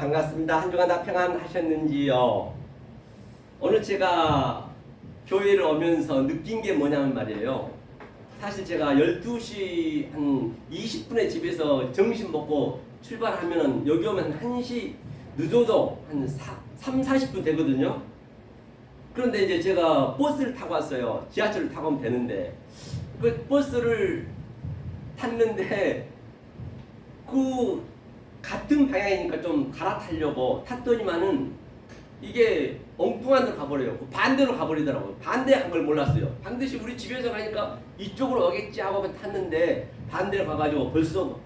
반갑습니다. 한 주간 다 평안하셨는지요? 오늘 제가 교회를 오면서 느낀 게 뭐냐면 말이에요. 사실 제가 12시 한 20분에 집에서 점심 먹고 출발하면은 여기 오면 1시 늦어도 한 3, 40분 되거든요. 그런데 이제 제가 버스를 타고 왔어요. 지하철을 타고 오면 되는데 그 버스를 탔는데 그 같은 방향이니까 좀 갈아타려고 탔더니만은 이게 엉뚱한 데로 가버려요. 반대로 가버리더라고요. 반대 간 걸 몰랐어요. 반드시 우리 집에서 가니까 이쪽으로 오겠지 하고 탔는데 반대로 가가지고 벌써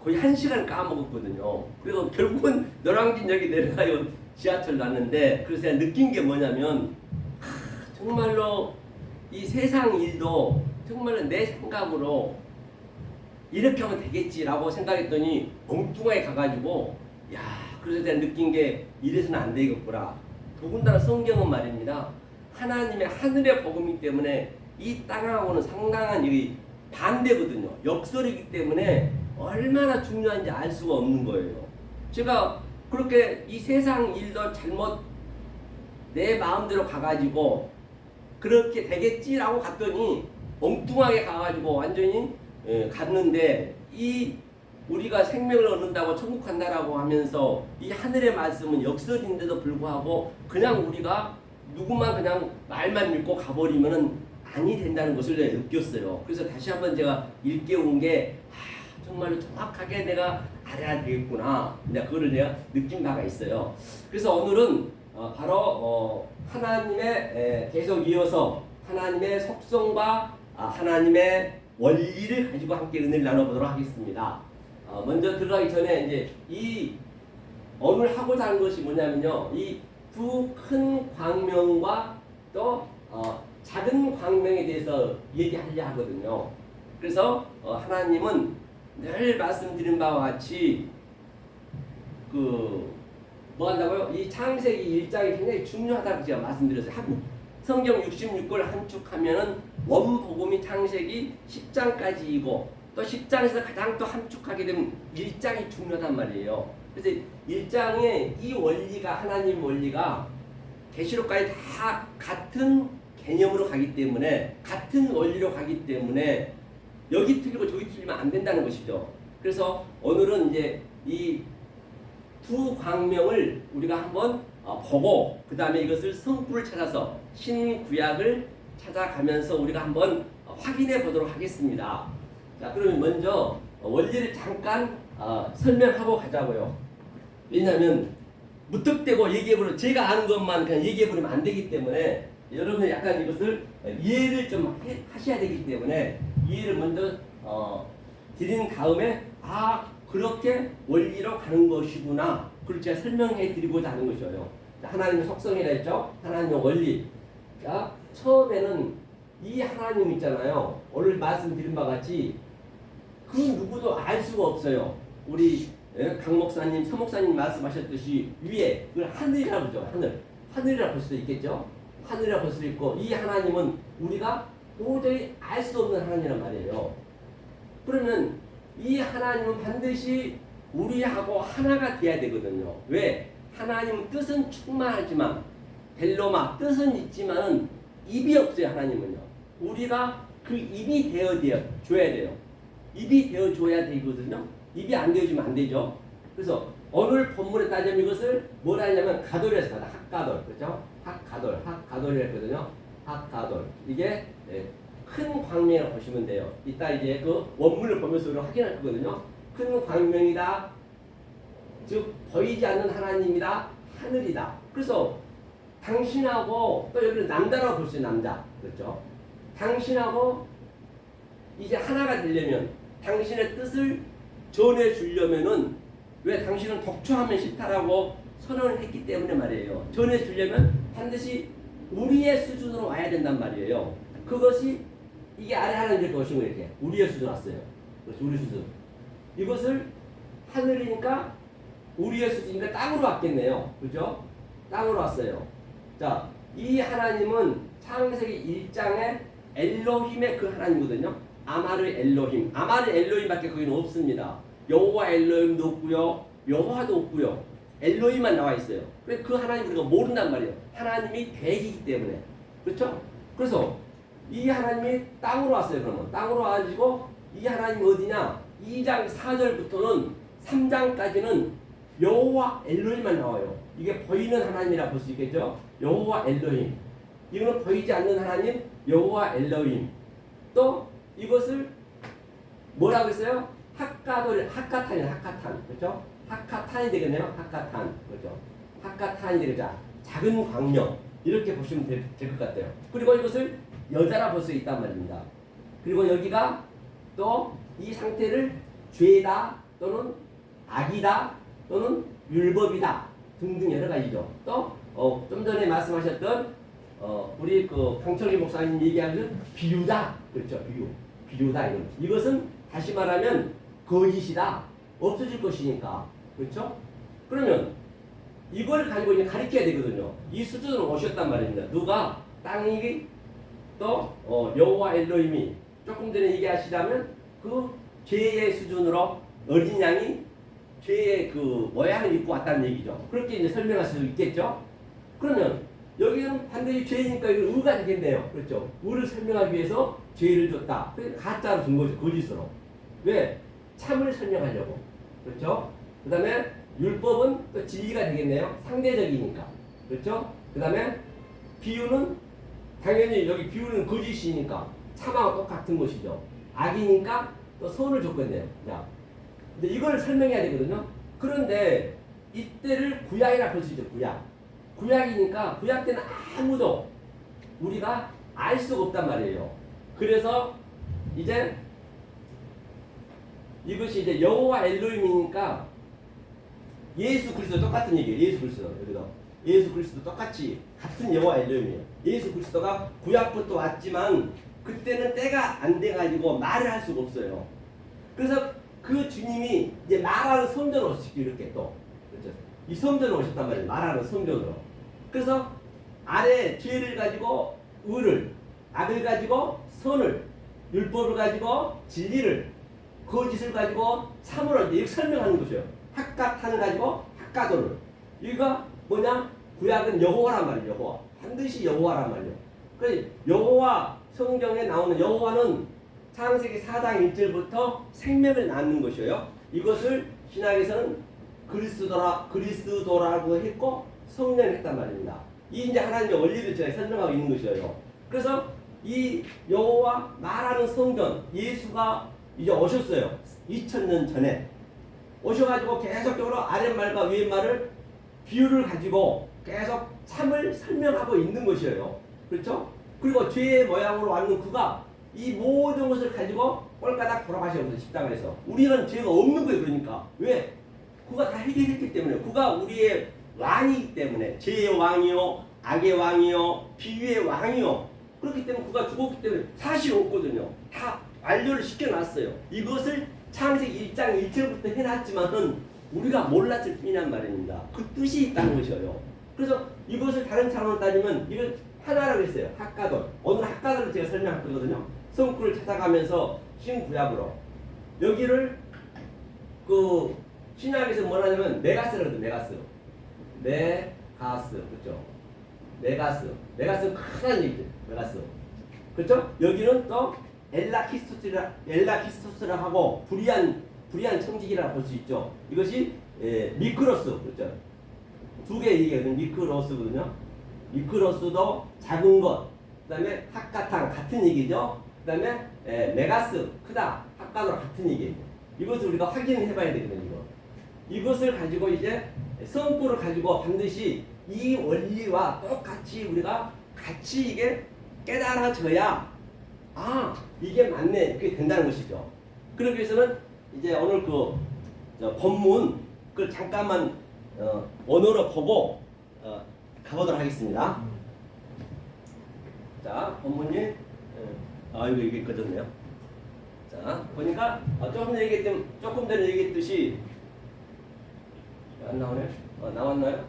거의 1시간 까먹었거든요. 그래서 결국은 노량진역에 내려가요. 지하철 났는데 그래서 제가 느낀 게 뭐냐면 정말로 이 세상 일도 정말로 내 생각으로 이렇게 하면 되겠지라고 생각했더니 엉뚱하게 가가지고 그래서 내가 느낀 게 이래서는 안 되겠구나. 더군다나 성경은 말입니다. 하나님의 하늘의 복음이기 때문에 이 땅하고는 상당한 일이 반대거든요. 역설이기 때문에 얼마나 중요한지 알 수가 없는 거예요. 제가 그렇게 이 세상 일도 잘못 내 마음대로 가가지고 그렇게 되겠지라고 갔더니 엉뚱하게 가가지고 완전히 갔는데 이 우리가 생명을 얻는다고 천국 간다라고 하면서 이 하늘의 말씀은 역설인데도 불구하고 그냥 우리가 누구만 그냥 말만 믿고 가버리면은 아니 된다는 것을 내가 느꼈어요. 그래서 다시 한번 제가 일깨운 게 정말로 정확하게 내가 알아야 되겠구나. 그거를 내가 느낀 바가 있어요. 그래서 오늘은 바로 하나님의 계속 이어서 하나님의 속성과 하나님의 원리를 가지고 함께 은혜를 나눠보도록 하겠습니다. 먼저 들어가기 전에 이제 이 오늘 하고자 하는 것이 뭐냐면요. 이 두 큰 광명과 또 작은 광명에 대해서 얘기하려 하거든요. 그래서 하나님은 늘 말씀드린 바와 같이 뭐 한다고요? 이 창세기 1장이 굉장히 중요하다고 제가 말씀드렸어요. 성경 66권 함축하면은 원복음이 창세기 10장까지이고 또 10장에서 가장 또 함축하게 되면 1장이 중요하단 말이에요. 그래서 1장의 이 원리가 하나님 원리가 계시록까지 다 같은 개념으로 가기 때문에 같은 원리로 가기 때문에 여기 틀리고 저기 틀리면 안 된다는 것이죠. 그래서 오늘은 이제 이 두 광명을 우리가 한번 보고 그 다음에 이것을 성부를 찾아서 신구약을 찾아가면서 우리가 한번 확인해 보도록 하겠습니다. 자, 그러면 먼저 원리를 잠깐 설명하고 가자고요. 왜냐하면 무턱대고 얘기해버리면 제가 아는 것만 그냥 얘기해버리면 안 되기 때문에 여러분이 약간 이것을 이해를 좀 하셔야 되기 때문에 이해를 먼저 드린 다음에 그렇게 원리로 가는 것이구나. 그걸 제가 설명해 드리고자 하는 것이에요. 하나님의 속성이라 했죠. 하나님의 원리. 자, 처음에는 이 하나님 있잖아요. 오늘 말씀드린 바와 같이 그 누구도 알 수가 없어요. 우리 강 목사님, 서 목사님 말씀하셨듯이 위에 그걸 하늘이라고 그러죠. 하늘이라고 볼 수도 있겠죠. 하늘이라고 볼 수도 있고 이 하나님은 우리가 도저히 알 수 없는 하나님이란 말이에요. 그러면 이 하나님은 반드시 우리하고 하나가 돼야 되거든요. 왜? 하나님은 뜻은 충만하지만 벨로마 뜻은 있지만은 입이 없어요. 하나님은요. 우리가 그 입이 되어줘야 돼요. 입이 되어줘야 되거든요. 입이 안 되어주면 안 되죠. 그래서 오늘 본문에 따지면 이것을 뭐라 하냐면 가돌이라서 하다. 학가돌. 그렇죠? 학가돌이라 했거든요. 학가돌. 이게 큰 광명이라고 보시면 돼요. 이따 이제 그 원문을 보면서 우리가 확인할 거거든요. 큰 광명이다. 즉 보이지 않는 하나님이다. 하늘이다. 그래서 당신하고 또 여기는 남자라고 볼 수 있는 남자. 그렇죠? 당신하고 이제 하나가 되려면 당신의 뜻을 전해 주려면은 왜 당신은 독초하면 싫다라고 선언을 했기 때문에 말이에요. 전해 주려면 반드시 우리의 수준으로 와야 된단 말이에요. 그것이 이게 아래 하나님들 보시면 이렇게 우리의 수준 왔어요. 그렇죠? 우리 수준. 이것을 하늘이니까 우리의 수준이니까 땅으로 왔겠네요. 그죠? 땅으로 왔어요. 자, 이 하나님은 창세기 1장에 엘로힘의 그 하나님이거든요. 아마르 엘로힘. 아마르 엘로힘밖에 거기는 없습니다. 여호와 엘로힘도 없고요. 여호와도 없고요. 엘로힘만 나와 있어요. 그래서 그 하나님 우리가 모른단 말이에요. 하나님이 계획이기 때문에. 그렇죠? 그래서 이 하나님이 땅으로 왔어요. 그러면 땅으로 와가지고 이 하나님 어디냐? 2장 4절부터는 3장까지는 여호와 엘로힘만 나와요. 이게 보이는 하나님이라 볼 수 있겠죠? 여호와 엘로힘. 이거는 보이지 않는 하나님 여호와 엘로힘. 또 이것을 뭐라고 했어요? 하카탄이에요. 하카탄. 그렇죠? 하카탄이 되겠네요. 하카탄. 그렇죠? 하카탄이 되겠죠. 작은 광명. 이렇게 보시면 될 것 같아요. 그리고 이것을 여자라 볼 수 있단 말입니다. 그리고 여기가 또 이 상태를 죄다 또는 악이다 또는 율법이다 등등 여러 가지죠. 또 좀 전에 말씀하셨던 우리 그 강철기 목사님 얘기하는 비유다. 그렇죠? 비유다. 이것은 다시 말하면 거짓이다. 없어질 것이니까. 그렇죠? 그러면 이걸 가지고 이제 가르쳐야 되거든요. 이 수준으로 오셨단 말입니다. 누가? 땅이 또 여호와 엘로힘이 조금 전에 얘기하시자면 그 죄의 수준으로 어린 양이 죄의 그 모양을 입고 왔다는 얘기죠. 그렇게 이제 설명할 수 있겠죠. 그러면 여기는 반드시 죄니까 이걸 의가 되겠네요. 그렇죠? 의를 설명하기 위해서 죄를 줬다. 가짜로 준 거죠. 거짓으로. 왜? 참을 설명하려고. 그렇죠? 그 다음에 율법은 또 진리가 되겠네요. 상대적이니까. 그렇죠? 그 다음에 비유는 당연히 여기 비유는 거짓이니까 참하고 똑같은 것이죠. 악이니까 또 선을 줬겠네요. 자, 근데 이걸 설명해야 되거든요. 그런데 이때를 구약이라 볼 수 있죠. 구약이니까 구약 때는 아무도 우리가 알 수가 없단 말이에요. 그래서 이제 이것이 이제 여호와 엘로힘이니까 예수 그리스도 똑같은 얘기예요. 예수 그리스도 여기서 예수 그리스도 똑같이 같은 여호와 엘로힘이에요. 예수 그리스도가 구약부터 왔지만 그때는 때가 안 돼가지고 말을 할 수가 없어요. 그래서 그 주님이 이제 말하는 성전으로 오시고 이렇게 또 그렇죠? 이 성전으로 오셨단 말이에요. 말하는 성전으로. 그래서 아래 죄를 가지고 의를, 악을 가지고 선을, 율법을 가지고 진리를, 거짓을 가지고 참으로 이렇게 설명하는 것이에요. 학가탄을 가지고 학가도를. 이거 뭐냐? 구약은 여호와란 말이에요. 여호와. 반드시 여호와란 말이에요. 그래서 여호와 성경에 나오는 여호와는 창세기 4장 1절부터 생명을 낳는 것이에요. 이것을 신학에서는 그리스도라고 했고 성령을 했단 말입니다. 이 이제 하나님의 원리를 제가 설명하고 있는 것이에요. 그래서 이 여호와 말하는 성전 예수가 이제 오셨어요. 2000년 전에 오셔가지고 계속적으로 아랫말과 위에말을 비유를 가지고 계속 참을 설명하고 있는 것이에요. 그렇죠? 그리고 죄의 모양으로 왔는 그가 이 모든 것을 가지고 꼴까닥 돌아가셨어요. 십자가에서. 우리는 죄가 없는 거예요. 그러니까. 왜? 그가 다 해결했기 때문에. 그가 우리의 왕이기 때문에. 죄의 왕이요, 악의 왕이요, 비유의 왕이요. 그렇기 때문에 그가 죽었기 때문에 사실 없거든요. 다 완료를 시켜놨어요. 이것을 창세기 1장 1절부터 해놨지만은 우리가 몰랐을 뿐이란 말입니다. 그 뜻이 있다는 것이에요. 그래서 이것을 다른 차원으로 따지면 이걸 하나라고 했어요. 학가돌. 오늘 학가돌을 제가 설명할 거거든요. 성구를 찾아가면서 신구약으로 여기를 그 신약에서 뭐라냐면 메가스라거든. 메가스. 그렇죠? 메가스는 크다는 얘기죠. 메가스. 그렇죠? 여기는 또 엘라키스토스라 하고 불의한 청직이라고 볼 수 있죠. 이것이 미크로스. 그렇죠? 두 개 얘기거든요. 미크로스거든요. 미크로스도 작은 것. 그다음에 학가탕 같은 얘기죠. 그다음에 메가스 크다. 학가도 같은 얘기예요. 이것을 우리가 확인을 해봐야 되거든요. 이것을 가지고 이제 성구를 가지고 반드시 이 원리와 똑같이 우리가 같이 이게 깨달아져야 이게 맞네 그게 된다는 것이죠. 그러기 위해서는 이제 오늘 그 본문 그 잠깐만 언어로 보고 가보도록 하겠습니다. 자, 본문이 이게 꺼졌네요. 자, 보니까 조금 전에 얘기했듯이 안 나오네? 나왔나요?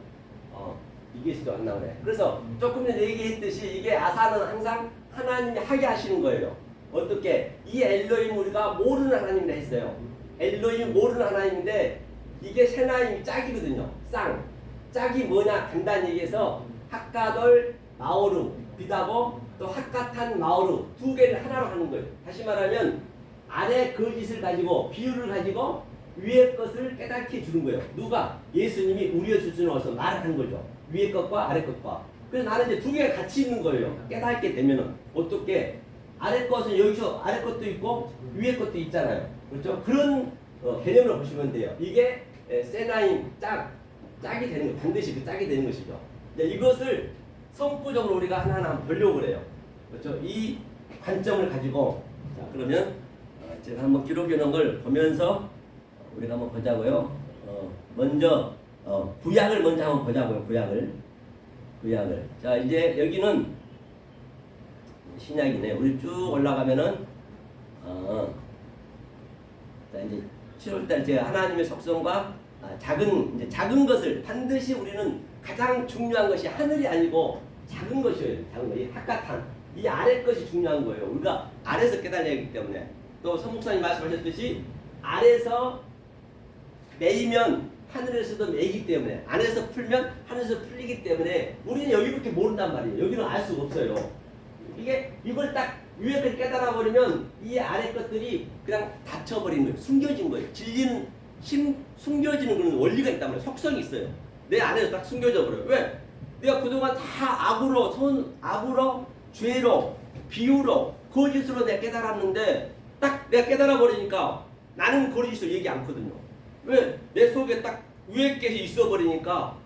이게 진짜 안 나오네. 그래서 조금 전에 얘기했듯이 이게 아사는 항상 하나님이 하게 하시는 거예요. 어떻게? 이 엘로힘 우리가 모르는 하나님이라 했어요. 엘로힘 모르는 하나님인데 이게 세나임이 짝이거든요. 쌍. 짝이 뭐냐 간단히 얘기해서 핫가돌 마오루 비다보 또 핫가탄 마오루 두 개를 하나로 하는 거예요. 다시 말하면 아래 거짓을 가지고 비유를 가지고 위의 것을 깨닫게 주는 거예요. 누가? 예수님이 우리의 수준으로 와서 말을 하는 거죠. 위의 것과 아래 것과. 그래서 나는 이제 두 개가 같이 있는 거예요. 깨닫게 되면은 어떻게 아래 것은 여기서 아래 것도 있고 위의 것도 있잖아요. 그렇죠? 그런 개념으로 보시면 돼요. 이게 세나임 짝이 되는 거 반드시 그 짝이 되는 것이죠. 이것을 성구적으로 우리가 하나하나 보려고 그래요. 그렇죠? 이 관점을 가지고 자 그러면 제가 한번 기록해 놓은 걸 보면서 우리가 한번 보자고요. 먼저 구약을 먼저 한번 보자고요. 구약을. 자 이제 여기는 신약이네. 우리 쭉 올라가면은 자 이제 7월달 제가 하나님의 속성과 작은 것을 반드시 우리는 가장 중요한 것이 하늘이 아니고 작은 것이에요. 작은 것. 이 핫가탄. 이 아래 것이 중요한 거예요. 우리가 아래에서 깨달아야 하기 때문에. 또 선목사님 말씀하셨듯이 아래에서 매이면 하늘에서도 매이기 때문에 안에서 풀면 하늘에서 풀리기 때문에 우리는 여기밖에 모른단 말이에요. 여기는 알 수가 없어요. 이걸 딱 위에 걸 깨달아 버리면 이 아래 것들이 그냥 닫혀버린 거예요. 숨겨진 거예요. 진리는 숨겨지는 그런 원리가 있단 말이에요. 속성이 있어요. 내 안에서 딱 숨겨져 버려요. 왜? 내가 그동안 다 악으로, 죄로, 비유로, 거짓으로 내가 깨달았는데 딱 내가 깨달아 버리니까 나는 거짓으로 얘기 않거든요. 왜? 내 속에 딱 위에 것이 있어 버리니까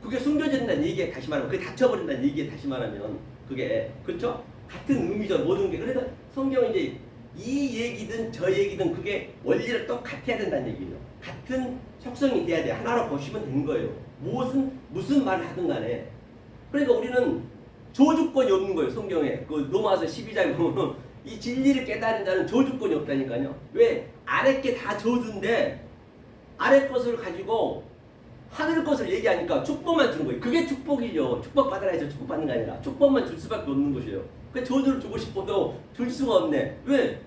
그게 숨겨진다는 얘기에 다시 말하면 그게 닫혀버린다는 얘기에 다시 말하면 그게 그렇죠? 같은 의미죠. 모든 게. 그래서 성경은 이제 이 얘기든 저 얘기든 그게 원리를 똑같아야 된다는 얘기예요. 같은 속성이 돼야 돼요. 하나로 보시면 되는 거예요. 무슨 말을 하든 간에. 그러니까 우리는 저주권이 없는 거예요. 성경에. 그 로마서 12장에 보면 이 진리를 깨달은 자는 저주권이 없다니까요. 왜? 아래 게 다 저주인데 아래 것을 가지고 하늘 것을 얘기하니까 축복만 주는 거예요. 그게 축복이죠. 축복 받으라 해서 축복 받는 게 아니라 축복만 줄 수밖에 없는 것이에요. 그 저주를 주고 싶어도 줄 수가 없네. 왜?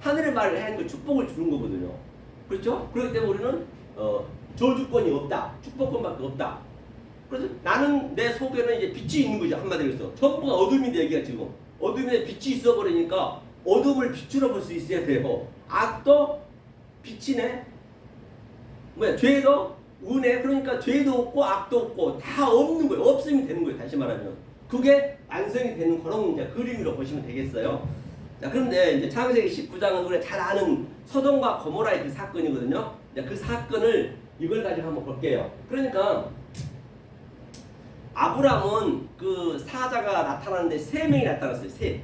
하늘의 말을 해야 하는 거 축복을 주는 거거든요. 그렇죠? 그렇기 때문에 우리는 저주권이 없다. 축복권밖에 없다. 그래서 나는 내 속에는 이제 빛이 있는 거죠. 한마디로 해서. 전부가 어둠인데 여기가 지금. 어둠에 빛이 있어 버리니까 어둠을 빛으로 볼 수 있어야 돼요. 악도 빛이네. 뭐야? 죄도 은혜. 그러니까 죄도 없고 악도 없고 다 없는 거예요. 없으면 되는 거예요. 다시 말하면. 그게 완성이 되는 그런 이제 그림으로 보시면 되겠어요. 자, 그런데 이제 창세기 19장은 우리가 잘 아는 소돔과 고모라의 그 사건이거든요. 그 사건을 이걸 가지고 한번 볼게요. 그러니까 아브람은 그 사자가 나타나는데 3명이 나타났어요.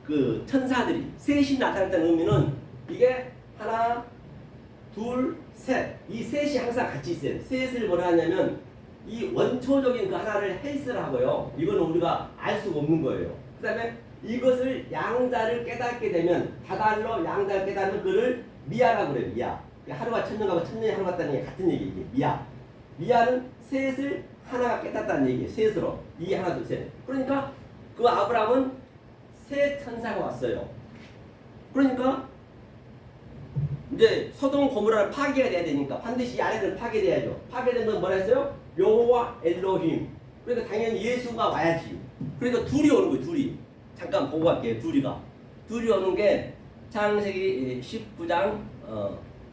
그 천사들이 셋이 나타났다는 의미는 이게 하나, 둘, 셋. 이 셋이 항상 같이 있어요. 셋을 뭐라 하냐면 이 원초적인 그 하나를 헬스를 하고요. 이거는 우리가 알 수가 없는 거예요. 그 다음에 이것을 양자를 깨닫게 되면 다달로 양자를 깨닫는 그를 미아라고 그래요. 미아. 하루가 천년가고 천년이 하루 같다는 게 같은 얘기. 이게 미아. 미아는 셋을 하나가 깨닫다는 얘기예요. 셋으로. 이 하나 둘 셋. 그러니까 그 아브람은 세 천사가 왔어요. 그러니까 이제 소돔 고모라를 파괴가 돼야 되니까 반드시 이 아래를 파괴돼야죠. 파괴된 건 뭐라 했어요? 여호와 엘로힘. 그러니까 당연히 예수가 와야지. 그러니까 둘이 오는 거예요. 둘이. 잠깐 보고 갈게요. 둘이 오는 게 창세기 19장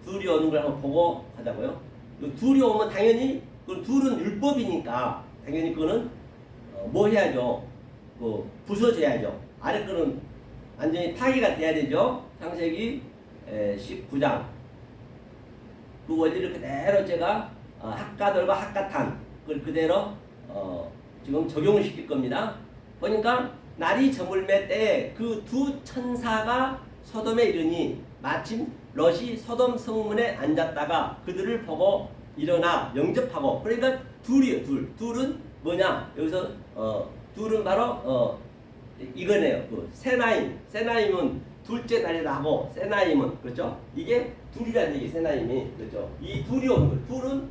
둘이 오는 걸 한번 보고 가자고요. 둘이 오면 당연히 그 둘은 율법이니까 당연히 그거는 뭐 해야죠? 부서져야죠. 아래 거는 완전히 파괴가 돼야 되죠. 창세기 19장 그 원리를 그대로 제가 핫가돌과 핫가탄 그걸 그대로 지금 적용을 시킬 겁니다. 보니까 날이 저물매 때에 그 두 천사가 소돔에 이르니 마침 롯이 소돔 성문에 앉았다가 그들을 보고 일어나 영접하고. 그러니까 둘이에요. 둘은 뭐냐? 여기서 둘은 바로 이거네요. 그 세나임은 둘째 날이라 하고 세나임은 그렇죠? 이게 둘이라는 얘기. 세나임이 그렇죠? 이 둘이 오는 거예요. 둘은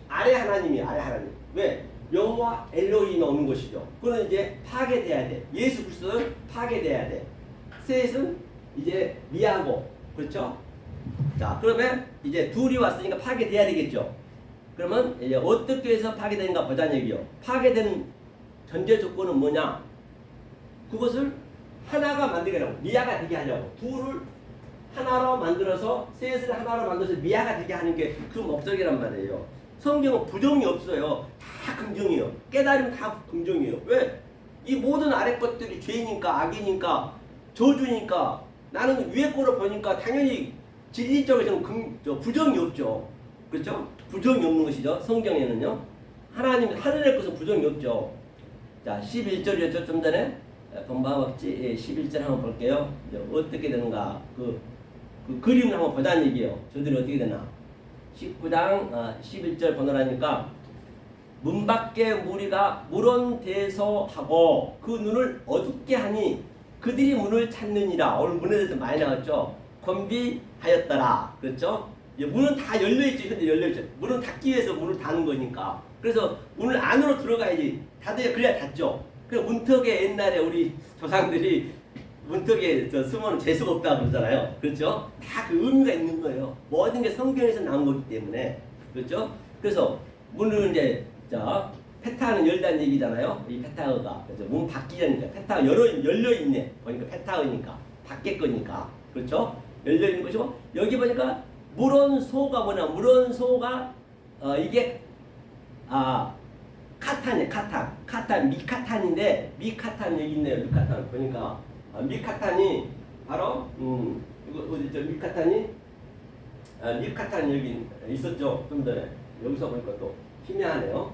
아래 하나님이에요. 아래 하나님. 왜? 여호와 엘로힘이 오는 것이죠. 그건 이제 파괴돼야 돼. 예수 그리스도는 파괴돼야 돼. 셋은 이제 미하고 그렇죠? 자, 그러면 이제 둘이 왔으니까 파괴돼야 되겠죠. 그러면 이제 어떻게 해서 파괴되는가 보자는 얘기요. 파괴되는 전제 조건은 뭐냐? 그것을 하나가 만들게 하려고, 미아가 되게 하려고. 둘을 하나로 만들어서, 셋을 하나로 만들어서 미아가 되게 하는 게 그 목적이란 말이에요. 성경은 부정이 없어요. 다 긍정이에요. 깨달으면 다 긍정이에요. 왜? 이 모든 아래 것들이 죄니까, 악이니까, 저주니까, 나는 위에 거로 보니까 당연히 진리 쪽에서는 부정이 없죠. 그렇죠? 부정이 없는 것이죠. 성경에는요. 하나님, 하늘의 것은 부정이 없죠. 자, 11절이었죠. 좀 전에. 범바업지 11절 한번 볼게요. 이제 어떻게 되는가. 그 그림을 한번 보자는 얘기예요. 저들이 어떻게 되나. 19장 11절 보느라니까 문 밖에 무리가 물원대서하고 그 눈을 어둡게 하니 그들이 문을 찾느니라. 오늘 문에 대해서 많이 나왔죠. 건비하였더라. 그렇죠? 문은 다 열려있죠. 현재 열려있죠. 문은 닫기 위해서 문을 닫는 거니까. 그래서 문을 안으로 들어가야지. 닫아야 그래야 닫죠. 그래서 문턱에 옛날에 우리 조상들이 문턱에 숨어는 재수가 없다고 그러잖아요. 그렇죠? 다 그 의미가 있는 거예요. 모든 게 성경에서 나온 거기 때문에. 그렇죠? 그래서 문을 이제 페타는 열다는 얘기잖아요. 이 페타어가. 그렇죠? 문 밖이라니까. 페타가 열려있네. 보니까 페타어니까. 밖에 거니까. 그렇죠? 열려있는 것이고, 여기 보니까 물원소가 뭐냐. 물원소가, 이게, 카탄이에요. 카탄. 미카탄인데, 미카탄 여기 있네요. 미카탄. 보니까. 미카탄이, 바로, 이거 어디죠? 미카탄이 여기 있었죠. 좀 전에. 여기서 보니까 또 희미하네요.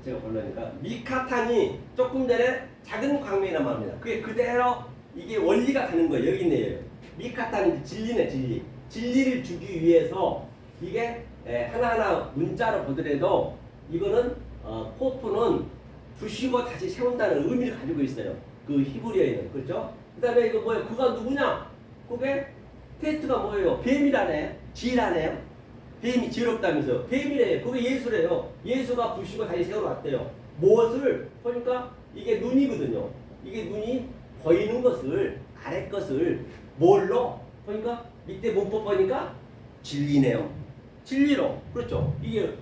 제가 보려니까. 미카탄이 조금 전에 작은 광명이란 말입니다. 그게 그대로 이게 원리가 가는 거예요. 여기 있네요. 미카탄이 진리네, 진리. 진리를 주기 위해서 이게 하나하나 문자로 보더라도 이거는 코프는 부시고 다시 세운다는 의미를 가지고 있어요. 그 히브리어에는. 그렇죠? 그 다음에 이거 뭐예요? 그가 누구냐? 그게 테스트가 뭐예요? 뱀이라네. 지라네요. 뱀이 지혜롭다면서요. 뱀이래요. 그게 예수래요. 예수가 부시고 다시 세워놨대요. 무엇을? 보니까 이게 눈이거든요. 이게 눈이 보이는 것을, 아래 것을 뭘로? 보니까 밑에 문법 보니까 진리네요. 진리로. 그렇죠. 이게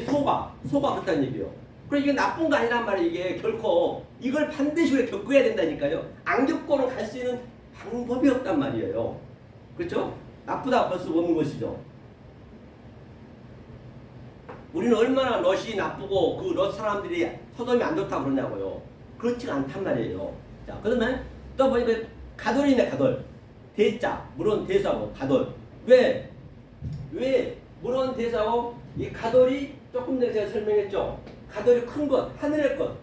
소가 그렇다는 얘기예요. 그래서 이게 나쁜 거 아니란 말이에요. 이게 결코 이걸 반드시 우리가 겪어야 된다니까요. 안 겪고는 갈 수 있는 방법이 없단 말이에요. 그렇죠? 나쁘다 볼 수 없는 것이죠. 우리는 얼마나 롯이 나쁘고 그 롯 사람들이 소돔이 안 좋다고 그러냐고요. 그렇지가 않단 말이에요. 자, 그러면 또 보니까 가돌이네, 가돌. 대자, 물론 대사고 가돌. 왜 물론 대사고 이 가돌이 조금 전에 제가 설명했죠. 가돌이 큰 것, 하늘의 것.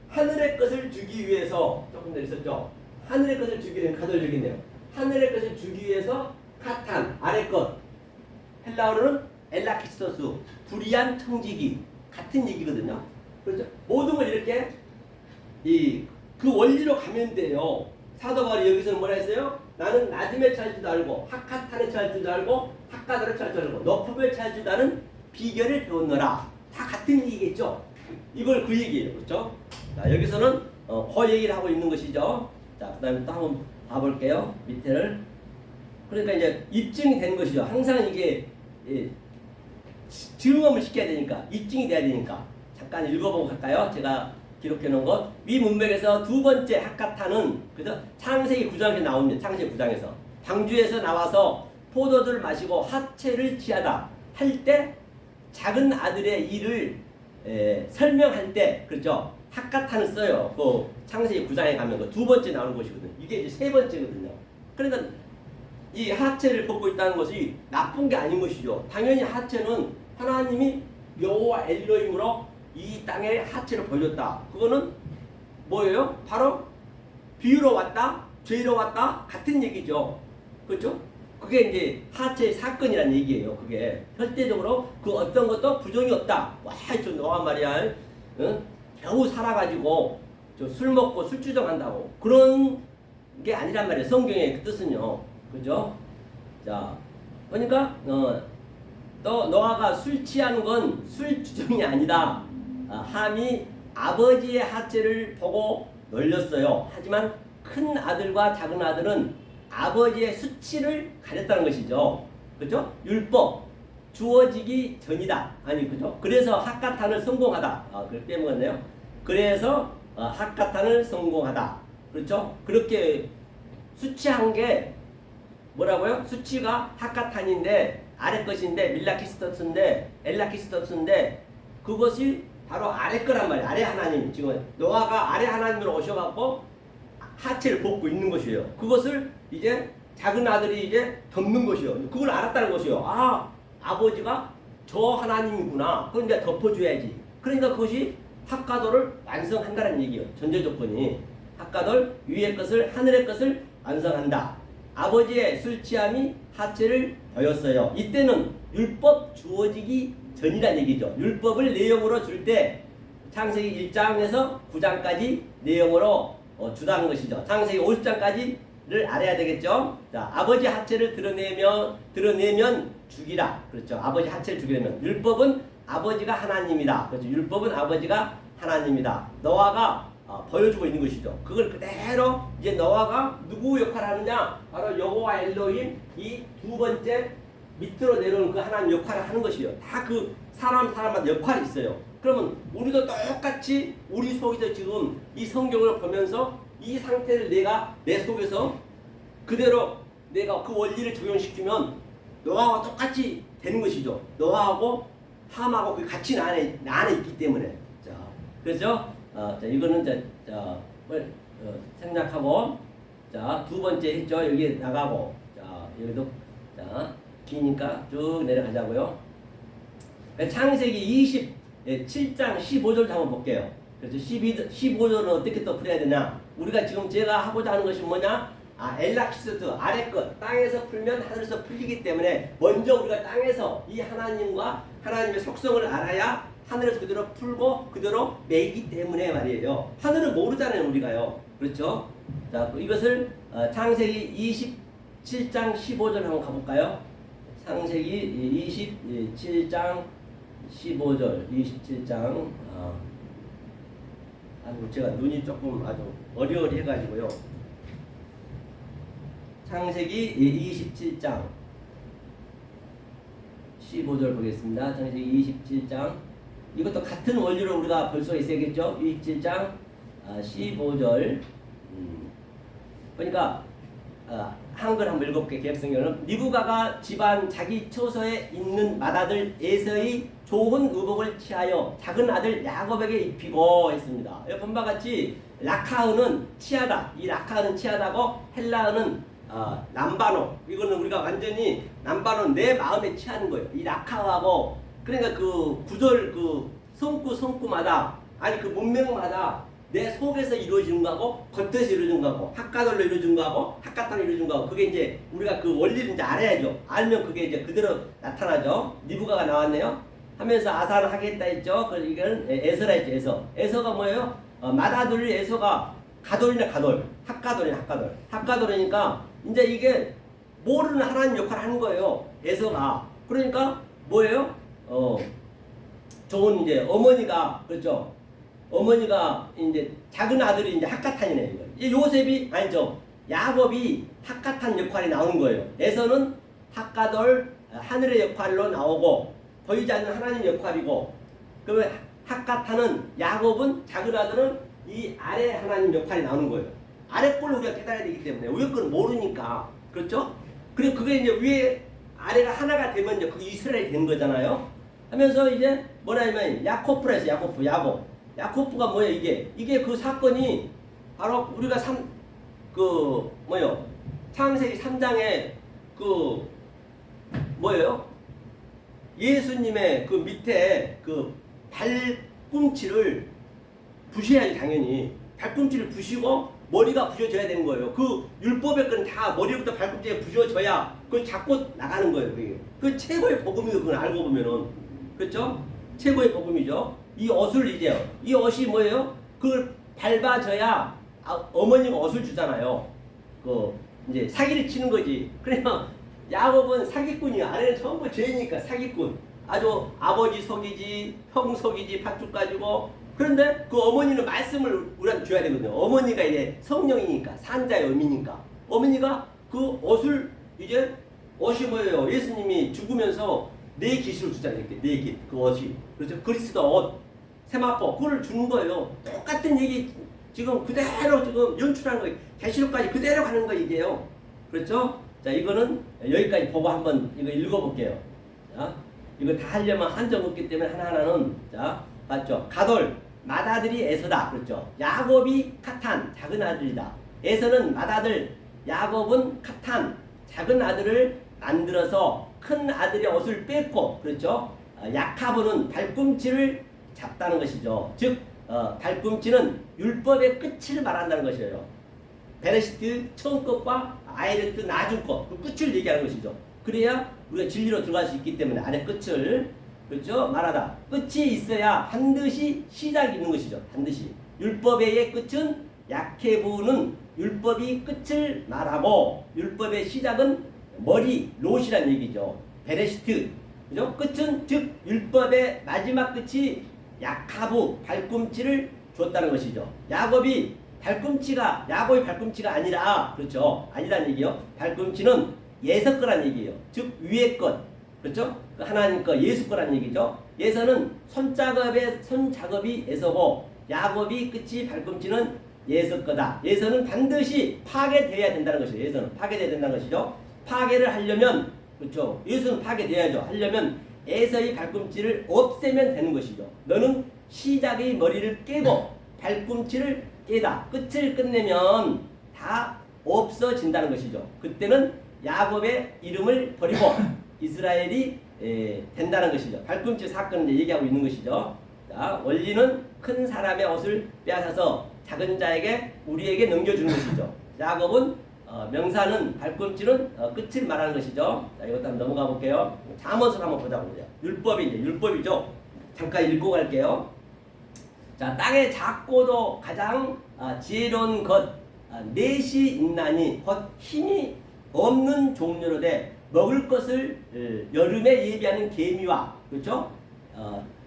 하늘의 것을 주기 위해서 조금 전에 있었죠. 하늘의 것을 주기 위해서 가돌 여기 있네요. 하늘의 것을 주기 위해서 카탄, 아래 것. 헬라어로는 엘라키스토스, 불의한 청지기. 같은 얘기거든요. 그렇죠? 모든 걸 이렇게 그 원리로 가면 돼요. 사도 바울이 여기서는 뭐라 했어요? 나는 낮음에 처할 줄도 알고 하카탄에 처할 줄도 알고 하카다를 처할 줄도 알고 높음에 처할 줄도 아는 비결을 배웠노라. 다 같은 얘기겠죠? 이걸 그 얘기예요. 그렇죠? 자, 여기서는 그 얘기를 하고 있는 것이죠. 자, 그 다음에 또 한번 봐볼게요. 밑에를. 그러니까 이제 입증이 되는 것이죠. 항상 이게 증언을 시켜야 되니까, 입증이 돼야 되니까. 잠깐 읽어보고 갈까요? 제가 기록해 놓은 것. 위 문맥에서 두 번째 하카타는 그래서 창세기 9장에서 나옵니다. 창세기 9장에서 방주에서 나와서 포도주를 마시고 하체를 취하다 할 때 작은 아들의 일을 설명할 때, 그렇죠? 하카타는 써요. 그 창세기 9장에 가면 그 두 번째 나오는 것이거든요. 이게 이제 세 번째거든요. 그러니까 이 하체를 벗고 있다는 것이 나쁜 게 아닌 것이죠. 당연히 하체는 하나님이 여호와 엘로힘으로 이 땅에 하체를 보여줬다. 그거는 뭐예요? 바로 비유로 왔다, 죄로 왔다 같은 얘기죠. 그렇죠? 그게 이제 하체의 사건이라는 얘기예요. 그게 절대적으로 그 어떤 것도 부정이 없다. 와, 저 너가 말이야, 응? 겨우 살아가지고 저 술 먹고 술주정한다고 그런 게 아니란 말이에요. 성경의 그 뜻은요. 그죠? 자, 보니까 또 노아가 술 취하는 건 술주정이 아니다. 함이 아버지의 하체를 보고 놀렸어요. 하지만 큰 아들과 작은 아들은 아버지의 수치를 가렸다는 것이죠. 그죠? 율법 주어지기 전이다. 아니 그죠? 그래서 학가탄을 성공하다. 그걸 빼먹었네요. 그래서 학가탄을 성공하다. 그렇죠? 그렇게 수치한 게 뭐라고요? 수치가 학가탄인데 아래 것인데 밀라키스토스인데 엘라키스토스인데 그것이 바로 아래 거란 말이에요. 아래 하나님. 지금 노아가 아래 하나님으로 오셔갖고 하체를 벗고 있는 것이에요. 그것을 이제 작은 아들이 이제 덮는 것이요. 그걸 알았다는 것이요. 아버지가 저 하나님이구나. 그걸 이제 덮어줘야지. 그러니까 그것이 학가도를 완성한다는 얘기예요. 전제 조건이. 학가돌 위의 것을 하늘의 것을 완성한다. 아버지의 술 취함이 하체를 더였어요. 이때는 율법 주어지기 전이란 얘기죠. 율법을 내용으로 줄 때 창세기 1장에서 9장까지 내용으로 주다는 것이죠. 창세기 50장까지를 알아야 되겠죠. 자, 아버지 하체를 드러내면 죽이라. 그렇죠. 아버지 하체를 죽이려면 율법은 아버지가 하나님이다. 그렇죠. 율법은 아버지가 하나님이다. 노아가 보여주고 있는 것이죠. 그걸 그대로 이제 노아가 누구 역할을 하느냐? 바로 여호와 엘로힘 이 두 번째 밑으로 내려오는 그 하나님 역할을 하는 것이에요. 다 그 사람마다 역할이 있어요. 그러면 우리도 똑같이 우리 속에서 지금 이 성경을 보면서 이 상태를 내가 내 속에서 그대로 내가 그 원리를 적용시키면 노아와 똑같이 되는 것이죠. 노아하고 함하고 그 같이 내 안에 있기 때문에. 자, 그래서 자, 이거는 생략하고 자, 두 번째 했죠. 여기 나가고 자, 여기도 자, 기니까 쭉 내려가자고요. 창세기 27장 15절 한번 볼게요. 그래서 15절은 어떻게 또 풀어야 되냐? 우리가 지금 제가 하고자 하는 것이 뭐냐? 엘라키스트 아래 것 땅에서 풀면 하늘에서 풀리기 때문에 먼저 우리가 땅에서 이 하나님과 하나님의 속성을 알아야 하늘에서 그대로 풀고 그대로 매기 때문에 말이에요. 하늘은 모르잖아요, 우리가요. 그렇죠? 자, 이것을 창세기 27장 15절 한번 가볼까요? 창세기 27장 15절 27장 제가 눈이 조금 아주 어리어리해가지고요. 창세기 27장 15절 보겠습니다. 창세기 27장 이것도 같은 원리로 우리가 볼 수가 있어야겠죠. 27장 15절 그러니까 한글 한번 읽어볼게요. 개혁성경은 리브가가 집안 자기 처소에 있는 맏아들 에서의 좋은 의복을 취하여 작은 아들 야곱에게 입히고 했습니다. 본 바와 같이 라카흐는 취하다. 이 라카흐는 취하다고 헬라어는 남바노. 이거는 우리가 완전히 남바노 내 마음에 취하는 거예요. 이 라카흐하고 그러니까 그 구절 그 성구마다 아니 그 문명마다 내 속에서 이루어지는 거하고 겉에서 이루어지는 거하고 학가돌로 이루어지는 거하고 학가탄로 이루어지는 거하고 그게 이제 우리가 그 원리를 이제 알아야죠. 알면 그게 이제 그대로 나타나죠. 리브가가 나왔네요. 하면서 아사는 하겠다 했죠. 그 이거는 에서라 했죠. 에서가 뭐예요? 맏아들 에서가 가돌이나 가돌, 학가돌이나 학가돌. 학가돌이니까 이제 이게 모르는 하나님 역할을 하는 거예요. 에서가. 그러니까 뭐예요? 좋은 이제 어머니가 그렇죠. 어머니가 이제 작은 아들이 이제 학가탄이네. 이 요셉이 아니죠. 야곱이 학가탄 역할이 나오는 거예요. 에서는 학가돌 하늘의 역할로 나오고 보이지 않는 하나님 역할이고 그러면 학가탄은 야곱은 작은 아들은 이 아래 하나님 역할이 나오는 거예요. 아래 꼴로 우리가 깨달아야 되기 때문에 위에 걸 모르니까 그렇죠? 그리고 그게 이제 위에 아래가 하나가 되면 이제 그게 이스라엘이 된 거잖아요. 하면서 이제 뭐냐면 야코프라 해서 야코프가 뭐예요? 이게 그 사건이 바로 우리가 창세기 3장에 그 뭐예요? 예수님의 그 밑에 그 발꿈치를 부셔야지 당연히 발꿈치를 부시고 머리가 부셔져야 되는 거예요. 그 율법의 건 다 머리부터 발꿈치에 부셔져야 그걸 잡고 나가는 거예요. 그게. 그 최고의 복음이에요. 그걸 알고 보면은 그렇죠? 최고의 복음이죠. 이 옷이 뭐예요? 그걸 밟아줘야 어머니가 옷을 주잖아요. 그 이제 사기를 치는 거지. 그러면 야곱은 사기꾼이야. 아래는 전부 죄니까 사기꾼. 아주 아버지 속이지, 형 속이지, 팥죽 가지고. 그런데 그 어머니는 말씀을 우리한테 줘야 되거든요. 어머니가 이제 성령이니까 산자의 의미니까. 어머니가 그 옷을 이제 옷이 뭐예요? 예수님이 죽으면서 네 계시를 주잖아요. 이렇게 네 개, 그 옷이. 그렇죠? 그리스도 옷, 세마포, 그걸 주는 거예요. 똑같은 얘기 지금 그대로 지금 연출한 거예요. 계시록까지 그대로 가는 거 이게요. 그렇죠? 자, 이거는 여기까지 보고 한번 이거 읽어볼게요. 자, 이거 다 하려면 한정 없기 때문에 하나하나는 자, 맞죠? 가돌, 맏아들이 에서다. 그렇죠? 야곱이 카탄, 작은 아들이다. 에서는 맏아들, 야곱은 카탄, 작은 아들을 만들어서 큰 아들의 옷을 뺏고, 그렇죠? 야카브는 발꿈치를 잡다는 것이죠. 즉, 발꿈치는 율법의 끝을 말한다는 것이에요. 베레시트 처음 것과 아이레트 나중 것, 그 끝을 얘기하는 것이죠. 그래야 우리가 진리로 들어갈 수 있기 때문에 안에 끝을, 그렇죠? 말하다. 끝이 있어야 반드시 시작이 있는 것이죠. 반드시. 율법의 끝은 야케브는 율법이 끝을 말하고 율법의 시작은 머리, 롯이란 얘기죠. 베레시트. 그죠? 끝은 즉 율법의 마지막 끝이 야카브 발꿈치를 줬다는 것이죠. 야곱이 발꿈치가 아니라, 그렇죠? 아니란 얘기요. 발꿈치는 예서 거란 얘기예요. 즉 위의 것, 그렇죠? 하나님 거, 예수 거란 얘기죠. 예서는 손작업이 예서고 야곱이 끝이 발꿈치는 예서 거다. 예서는 반드시 파괴돼야 된다는 것이죠. 예서는 파괴돼야 된다는 것이죠. 파괴를 하려면, 그렇죠? 예수는 파괴돼야죠. 하려면 에서의 발꿈치를 없애면 되는 것이죠. 너는 시작의 머리를 깨고 발꿈치를 깨다. 끝을 끝내면 다 없어진다는 것이죠. 그때는 야곱의 이름을 버리고 이스라엘이 된다는 것이죠. 발꿈치 사건을 이제 얘기하고 있는 것이죠. 자, 원리는 큰 사람의 옷을 빼앗아서 작은 자에게 우리에게 넘겨주는 것이죠. 야곱은 명사는 발꿈치는 끝을 말하는 것이죠. 자, 이것도 한번 넘어가 볼게요. 잠언서를 한번 보자고요. 율법이죠. 잠깐 읽고 갈게요. 자, 땅에 작고도 가장 지혜로운 것 넷이 있나니 곧 힘이 없는 종류로 돼 먹을 것을 여름에 예비하는 개미와, 그렇죠?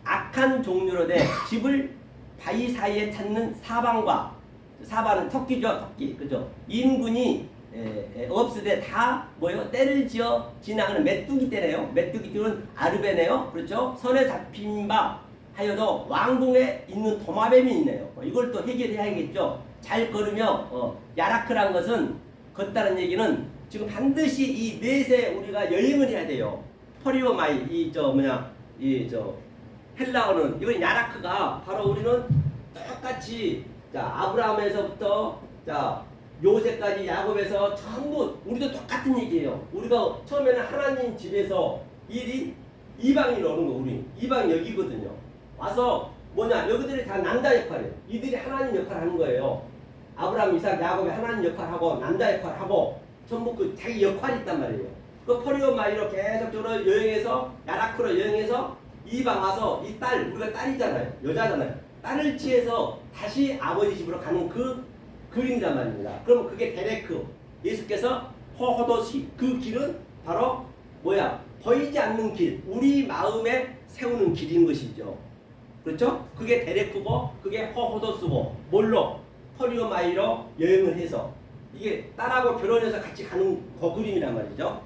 악한 종류로 돼 집을 바위 사이에 찾는 사방은 토끼죠, 토끼, 그죠? 인군이 없으되 다 뭐요? 때를 지어 지나가는 메뚜기 떼네요. 메뚜기 떼는 아르베네요, 그렇죠? 손에 잡힌 바 하여도 왕궁에 있는 도마뱀이 있네요. 이걸 또 해결해야겠죠. 잘 걸으며 야라크란 것은 걷다는 얘기는 지금 반드시 이 넷에 우리가 여행을 해야 돼요. 퍼리오마이 헬라어는 이건 야라크가 바로 우리는 똑같이 자 아브라함에서부터 자 요새까지 야곱에서 전부 우리도 똑같은 얘기예요. 우리가 처음에는 하나님 집에서 일이 이방인으로 오는 거 우리 이방 여기거든요. 와서 뭐냐 여기들이 다 남자 역할이에요. 이들이 하나님 역할을 하는 거예요. 아브라함, 이삭, 야곱이 하나님 역할하고 남자 역할하고 전부 그 자기 역할이 있단 말이에요. 그 포리오마이로 계속적으로 여행해서 야라크로 여행해서 이방 와서 이 딸 우리가 딸이잖아요. 여자잖아요. 딸을 취해서 다시 아버지 집으로 가는 그 그림이란 말입니다. 그럼 그게 데레크 예수께서 호호도시 그 길은 바로 뭐야 보이지 않는 길 우리 마음에 세우는 길인 것이죠. 그렇죠? 그게 데레크고 그게 호호도스고 뭘로 포리오마이로 여행을 해서 이게 딸하고 결혼해서 같이 가는 그 그림이란 말이죠.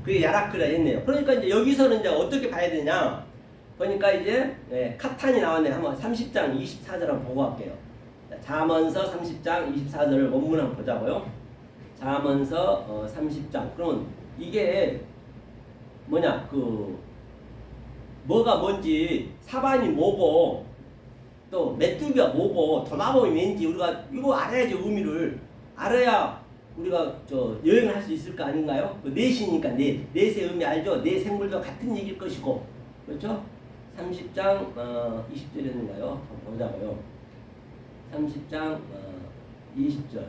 그게 야라크라 했네요. 그러니까 이제 여기서는 이제 어떻게 봐야 되냐? 그러니까 이제 카탄이 나왔네요. 한번 30장 24절 한번 보고 갈게요. 잠언서 30장 24절을 원문 한번 보자고요. 잠언서 30장. 그러면 이게 뭐냐 뭐가 뭔지 사반이 뭐고 또 메뚜기가 뭐고 도마뱀이 뭔지 우리가 이거 알아야죠. 의미를 알아야 우리가 여행을 할 수 있을 거 아닌가요? 그 넷이니까 넷의 의미 알죠? 네 생물도 같은 얘기일 것이고 그렇죠? 30장 20절이었는가요? 한번 보자고요. 30장 20절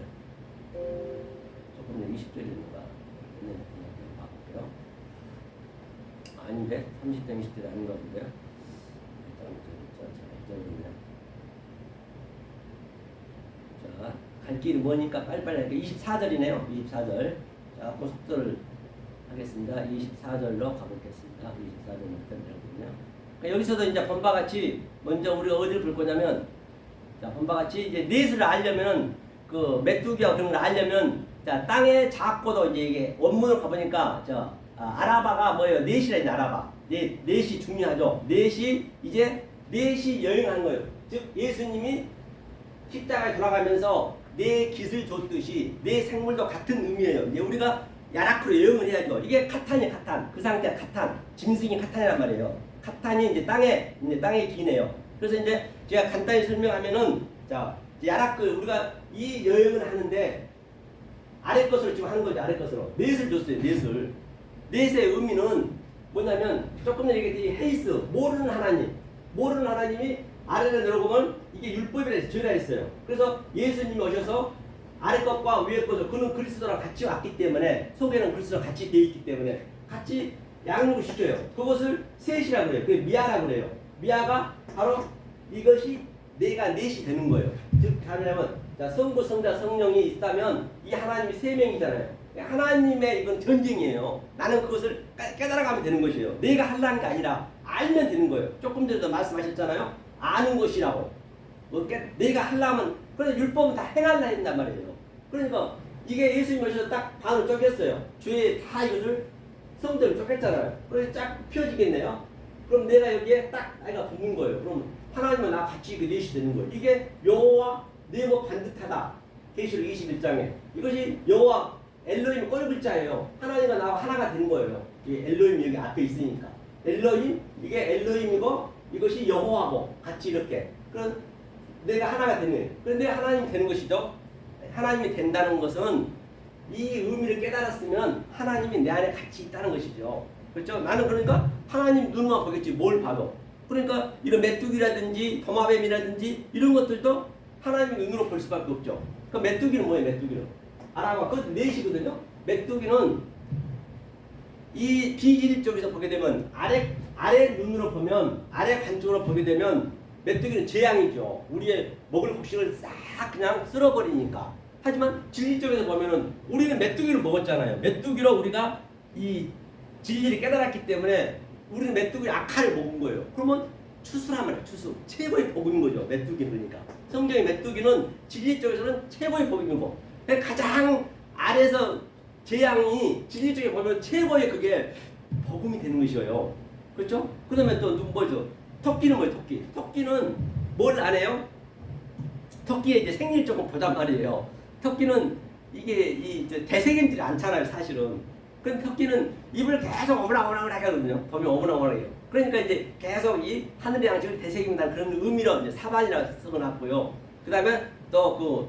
조금 20절이었는가? 네, 바꿀게요. 아닌데 30장 20절이 아닌 것 같은데요. 자, 갈 길이 뭐니까 빨리빨리 할게요. 24절이네요. 24절. 자, 고속도를 하겠습니다. 24절로 가보겠습니다. 24절 부터는요. 여기서도 이제 본바 같이 먼저 우리가 어디를 볼 거냐면 자, 본바 같이 이제 넷을 알려면은 그 메뚜기와 그런 걸 알려면 자, 땅에 작고도 이제 이게 원문을 가보니까 아라바가 뭐예요? 넷이라 했네. 아라바. 넷이 중요하죠. 이제 넷이 여행하는 거예요. 즉 예수님이 십자가에 돌아가면서 내 깃을 줬듯이 내 생물도 같은 의미예요. 이제 우리가 야라크로 여행을 해야죠. 이게 카탄이에요. 카탄. 그 상태가 카탄. 짐승이 카탄이란 말이에요. 카탄이 이제 땅에 기네요. 그래서 이제 제가 간단히 설명하면은 자 야라크 우리가 이 여행을 하는데 아래 것으로 지금 하는 거죠. 아래 것으로 넷을 줬어요. 넷의 의미는 뭐냐면 조금 전에 얘기했듯이 헤이스 모르는 하나님이 아래로 내려보면 이게 율법이라 해서 죄라 했어요. 그래서 예수님이 오셔서 아래 것과 위에 것을 그는 그리스도랑 같이 왔기 때문에 속에는 그리스도랑 같이 되어 있기 때문에 같이 양육을 시켜요. 그것을 셋이라고 그래요. 그게 미아라고 그래요. 미아가 바로 이것이 내가 넷이 되는 거예요. 즉 하냐면 성부 성자 성령이 있다면 이 하나님이 세 명이잖아요. 하나님의 이건 전쟁이에요. 나는 그것을 깨달아가면 되는 것이에요. 내가 하려는 게 아니라 알면 되는 거예요. 조금 전에도 말씀하셨잖아요. 아는 것이라고. 내가 하려면 그래서 율법은 다 행하려 했단 말이에요. 그러니까 이게 예수님 오셔서 딱 반을 쪼갰어요. 죄에 다 이것을 성전을 쪼갰잖아요. 그래서 쫙 펴지겠네요. 그럼 내가 여기에 딱 아이가 붙는 거예요. 그럼 하나님과 나 같이 그 넷이 되는 거예요. 이게 여호와 네모 반듯하다. 계시록 21장에 이것이 여호와 엘로힘 꼴글자예요. 하나님과 나와 하나가 되는 거예요. 이 엘로힘이 여기 앞에 있으니까 엘로힘 이게 엘로힘이고 이것이 여호와고 같이 이렇게 그런 내가 하나가 되는 거예요. 그런데 하나님이 되는 것이죠. 하나님이 된다는 것은 이 의미를 깨달았으면 하나님이 내 안에 같이 있다는 것이죠. 그렇죠? 나는 그러니까 하나님 눈만 보겠지 뭘 봐도. 그러니까 이런 메뚜기라든지 도마뱀이라든지 이런 것들도 하나님의 눈으로 볼 수밖에 없죠. 그 메뚜기는 뭐예요? 메뚜기는 아라바 그것도 넷이거든요. 메뚜기는 이 비길 쪽에서 보게 되면 아래 눈으로 보면 아래 관쪽으로 보게 되면 메뚜기는 재앙이죠. 우리의 먹을 곡식을 싹 그냥 쓸어버리니까. 하지만 진리 쪽에서 보면은 우리는 메뚜기를 먹었잖아요. 메뚜기로 우리가 이 진리를 깨달았기 때문에 우리는 메뚜기 악화를 먹은 거예요. 그러면 추수란 말이에요. 추수. 최고의 복인 거죠. 메뚜기는 그러니까. 성경의 메뚜기는 진리 쪽에서는 최고의 복이고 가장 아래서 재앙이 진리 쪽에 보면 최고의 그게 복음이 되는 것이에요. 그렇죠? 그 다음에 또 뭐죠? 토끼는 뭐예요? 토끼는 뭘 안 해요? 토끼의 이제 생일 조금 보단 말이에요. 토끼는 이게 대세김들이 않잖아요, 사실은. 근데 토끼는 입을 계속 어머나어머나하게 하거든요. 보면 어머나어머나해요. 그러니까 이제 계속 이 하늘의 양식을 되새긴다 그런 의미로 이제 사반이라고 써놨고요. 그 다음에 또 그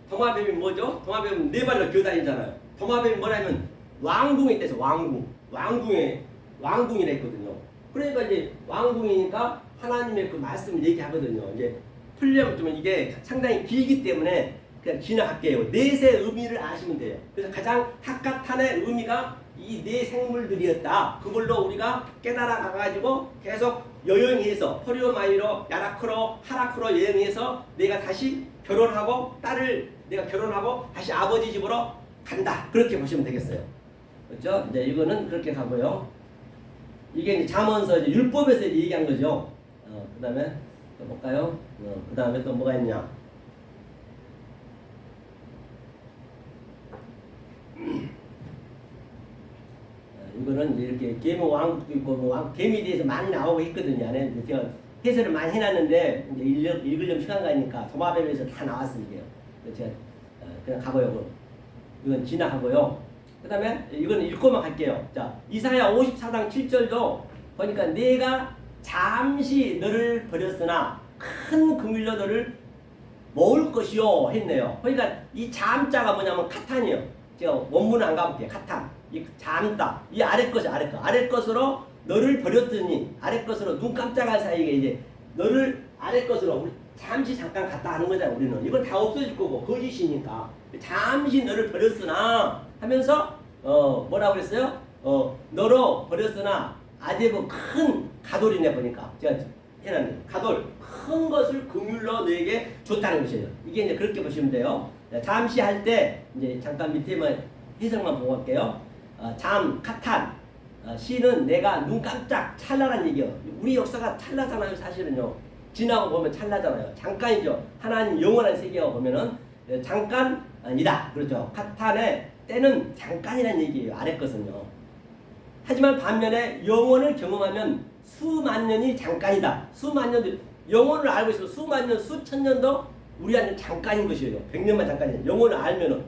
도마뱀이 뭐죠? 도마뱀은 네 발로 기어다니잖아요. 도마뱀이 뭐냐면 왕궁에 있대서 왕궁이라 했거든요. 그러니까 이제 왕궁이니까 하나님의 그 말씀을 얘기하거든요. 이제 풀려면 좀 이게 상당히 길기 때문에 그냥 지나갈게요. 넷의 의미를 아시면 돼요. 그래서 가장 학가탄의 의미가 이 네 생물들이었다. 그걸로 우리가 깨달아 가가지고 계속 여행해서 포리오마이로 야라크로 하라크로 여행해서 내가 다시 결혼하고 내가 결혼하고 다시 아버지 집으로 간다. 그렇게 보시면 되겠어요. 그렇죠? 이제 이거는 그렇게 가고요. 이게 이제 잠언서 이제 율법에서 이제 얘기한 거죠. 그 다음에 또 볼까요? 그 다음에 또 뭐가 있냐? 이거는 이제 이렇게 개미 왕국도 있고 뭐 개미에 대해서 많이 나오고 있거든요. 안에 제가 해설을 많이 해놨는데 이제 읽으려면 시간 가니까 도마뱀에서 다 나왔어요. 이게요. 제가 그냥 가고요. 이건 지나가고요. 그 다음에 이건 읽고만 갈게요. 자, 이사야 54장 7절도 보니까 내가 잠시 너를 버렸으나 큰 긍휼로 너를 모을 것이요 했네요. 그러니까 이 잠자가 뭐냐면 카탄이요. 제가 원문을 안 가볼게요. 카탄. 이 잠다. 이 아래 것이 아래 것으로 너를 버렸더니 아래 것으로 눈 깜짝할 사이에 이제 너를 아래 것으로 우리 잠시 잠깐 갔다 하는 거잖아요. 우리는 이건 다 없어질 거고 거짓이니까 잠시 너를 버렸으나 하면서 뭐라고 그랬어요? 너로 버렸으나 아제브 큰 가돌이네 보니까 제가 해놨네요. 가돌 큰 것을 긍휼로 너에게 줬다는 것이에요. 이게 이제 그렇게 보시면 돼요. 잠시 할 때 이제 잠깐 밑에만 해석만 보고 갈게요. 카탄 시는 내가 눈 깜짝 찰나란 얘기요. 우리 역사가 찰나잖아요. 사실은요. 지나고 보면 찰나잖아요. 잠깐이죠. 하나님 영원한 세계가 보면은 잠깐이다. 그렇죠. 카탄의 때는 잠깐이란 얘기예요. 아래 것은요. 하지만 반면에 영원을 경험하면 수만 년이 잠깐이다. 수만 년들 영혼을 알고 있으면 수만 년, 수천 년도 우리한테 잠깐인 것이에요. 100년만 잠깐이에요. 영혼을 알면은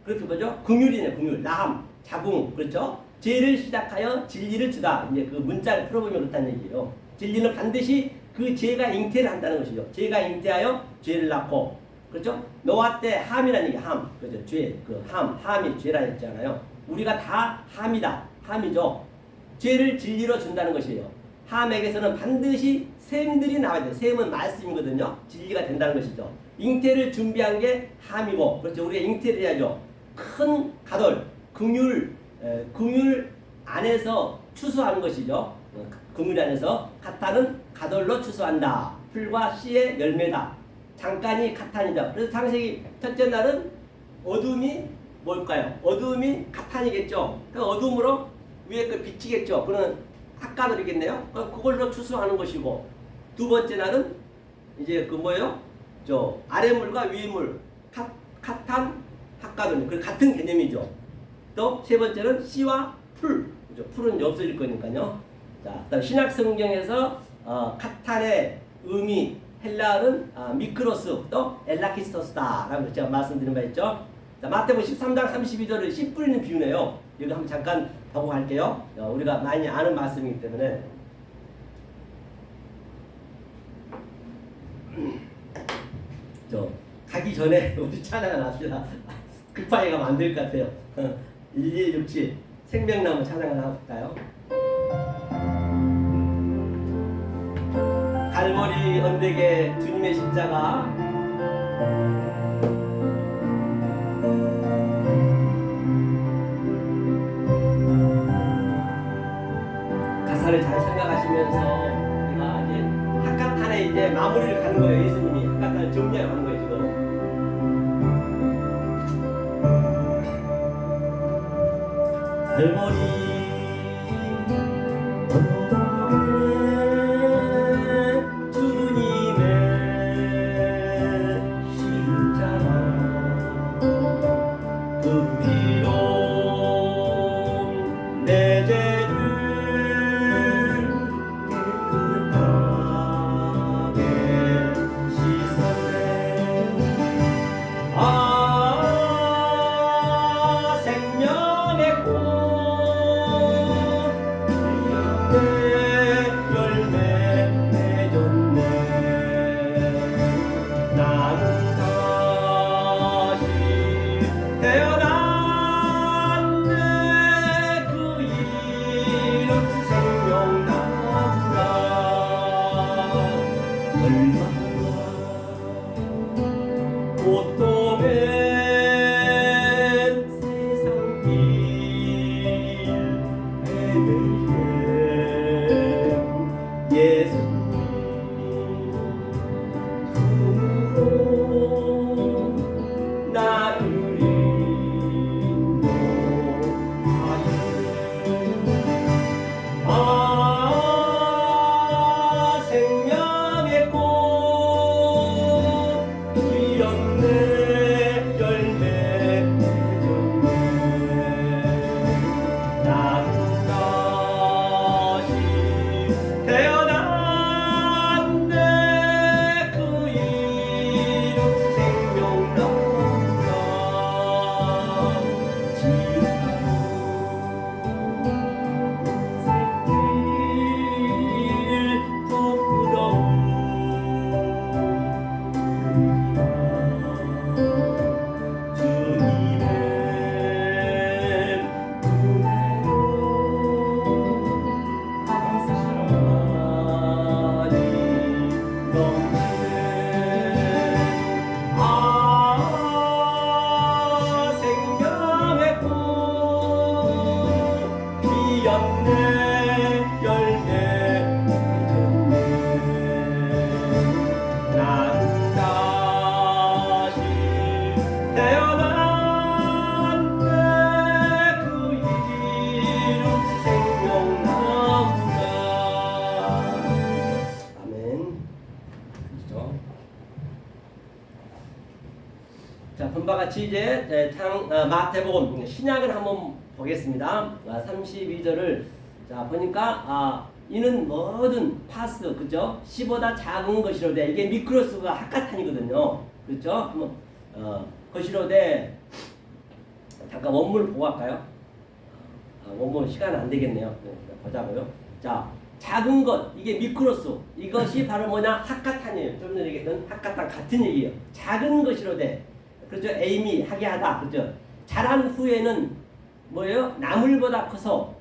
그렇게 보죠. 긍휼이네, 긍휼, 나함, 자궁, 그렇죠. 죄를 시작하여 진리를 주다. 이제 그 문자를 풀어보면 그렇다는 얘기예요. 진리는 반드시 그 죄가 잉태를 한다는 것이죠. 죄가 잉태하여 죄를 낳고, 그렇죠. 노아 때 함이라는 얘기, 함, 그렇죠. 죄, 그 함이 죄라 했잖아요. 우리가 다 함이다, 함이죠. 죄를 진리로 준다는 것이에요. 함에게서는 반드시 샘들이 나와야 돼요. 샘은 말씀이거든요. 진리가 된다는 것이죠. 잉태를 준비한 게 함이고, 그렇죠. 우리가 잉태를 해야죠. 큰 가돌, 긍휼 안에서 추수하는 것이죠. 긍휼 안에서 가탄은 가돌로 추수한다. 풀과 씨의 열매다. 잠깐이 가탄이다. 그래서 창세기 첫째 날은 어둠이 뭘까요? 어둠이 가탄이겠죠. 그 어둠으로 위에 그 빛이겠죠. 그는 핫가돌이겠네요. 그걸로 추수하는 것이고, 두 번째 날은 이제 그 뭐예요? 저 아래물과 위물, 가탄, 핫가돌. 그 같은 개념이죠. 또 세 번째는 씨와 풀. 그죠? 풀은 이제 없어질 거니까요. 자, 그다음 신약 성경에서 카탄의 의미 헬라어는 미크로스 또 엘라키스토스다라고 제가 말씀드린 바 있죠. 자, 마태복음 13장 32절을 씨 뿌리는 비유네요. 이거 한번 잠깐 보고 갈게요. 우리가 많이 아는 말씀이기 때문에. 저 가기 전에 우리 찬양을 합시다. 급하게 가면 안 될 것 같아요. 1167 생명나무 찬양을 할까요? 갈보리 언덕에 주님의 십자가, 가사를 잘 생각하시면서 우리가 이제 핫가탄에 이제 마무리를 가는 거예요. 예수님이 핫가탄을 정리하러 가는 거예요 지금. 갈보리 본바 같이 이제 마태복음 신약을 한번 보겠습니다. 32절을 자, 보니까 이는 모든 파스, 그죠? C보다 작은 것이로되 이게 미크로스가 학가탄이거든요. 그렇죠? 한번 것이로되 잠깐 원문을 보고 할까요? 원문 시간 안 되겠네요. 네, 보자고요. 자, 작은 것 이게 미크로스 이것이 바로 뭐냐 학가탄이에요. 좀 전에 얘기했던 학가탄 같은 얘기예요. 작은 것이로되 그렇죠? 에임이 하게 하다 그렇죠? 자란 후에는 뭐예요? 나물보다 커서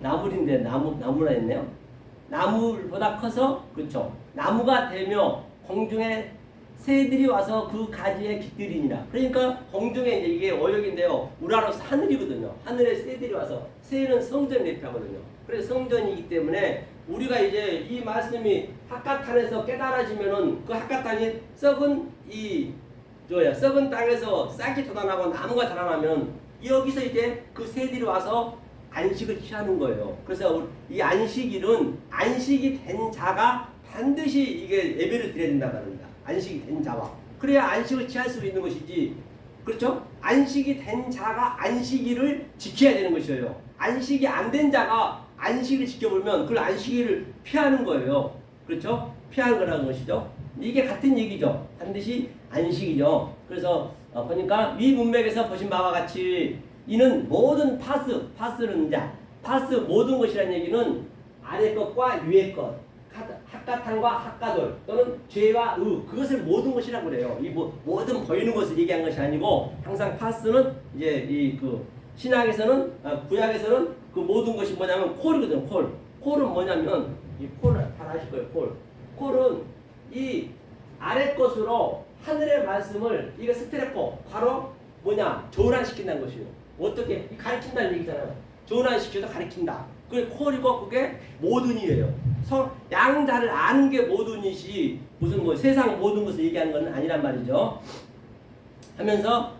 나물인데 나무라 했네요. 나물보다 커서 그렇죠. 나무가 되며 공중에 새들이 와서 그 가지에 깃들이니라. 그러니까 공중에 이제 이게 어역인데요. 우라노스 하늘이거든요. 하늘에 새들이 와서 새는 성전 대표하거든요. 그래서 성전이기 때문에 우리가 이제 이 말씀이 학가탄에서 깨달아지면은 그 학가탄이 썩은 썩은 땅에서 싹이 돋아나고 나무가 자라나면 여기서 이제 그 새들이 와서 안식을 취하는 거예요. 그래서 이 안식일은 안식이 된 자가 반드시 이게 예배를 드려야 된다고 합니다. 안식이 된 자와. 그래야 안식을 취할 수 있는 것이지. 그렇죠? 안식이 된 자가 안식일을 지켜야 되는 것이에요. 안식이 안 된 자가 안식을 지켜보면 그 안식일을 피하는 거예요. 그렇죠? 피하는 거라는 것이죠. 이게 같은 얘기죠. 반드시 안식이죠. 그래서 보니까 위 문맥에서 보신 바와 같이 이는 모든 파스는 이제 파스 모든 것이라는 얘기는 아래 것과 위의 것, 학가탄과 학가돌 또는 죄와 그것을 모든 것이라고 그래요. 이 모든 보이는 것을 얘기한 것이 아니고 항상 파스는 이제 신학에서는 구약에서는 그 모든 것이 뭐냐면 콜이거든요. 콜은 뭐냐면 이 콜을 잘 아실 거예요. 콜은 이 아래 것으로 하늘의 말씀을 이게 스테레코 바로 뭐냐 조란시킨다는 것이에요. 어떻게 가르친다는 얘기잖아요. 조란시켜서 가르친다. 그게 콜이고 그게 모든이에요. 양자를 아는 게 모든이지 무슨 뭐 세상 모든 것을 얘기하는 건 아니란 말이죠. 하면서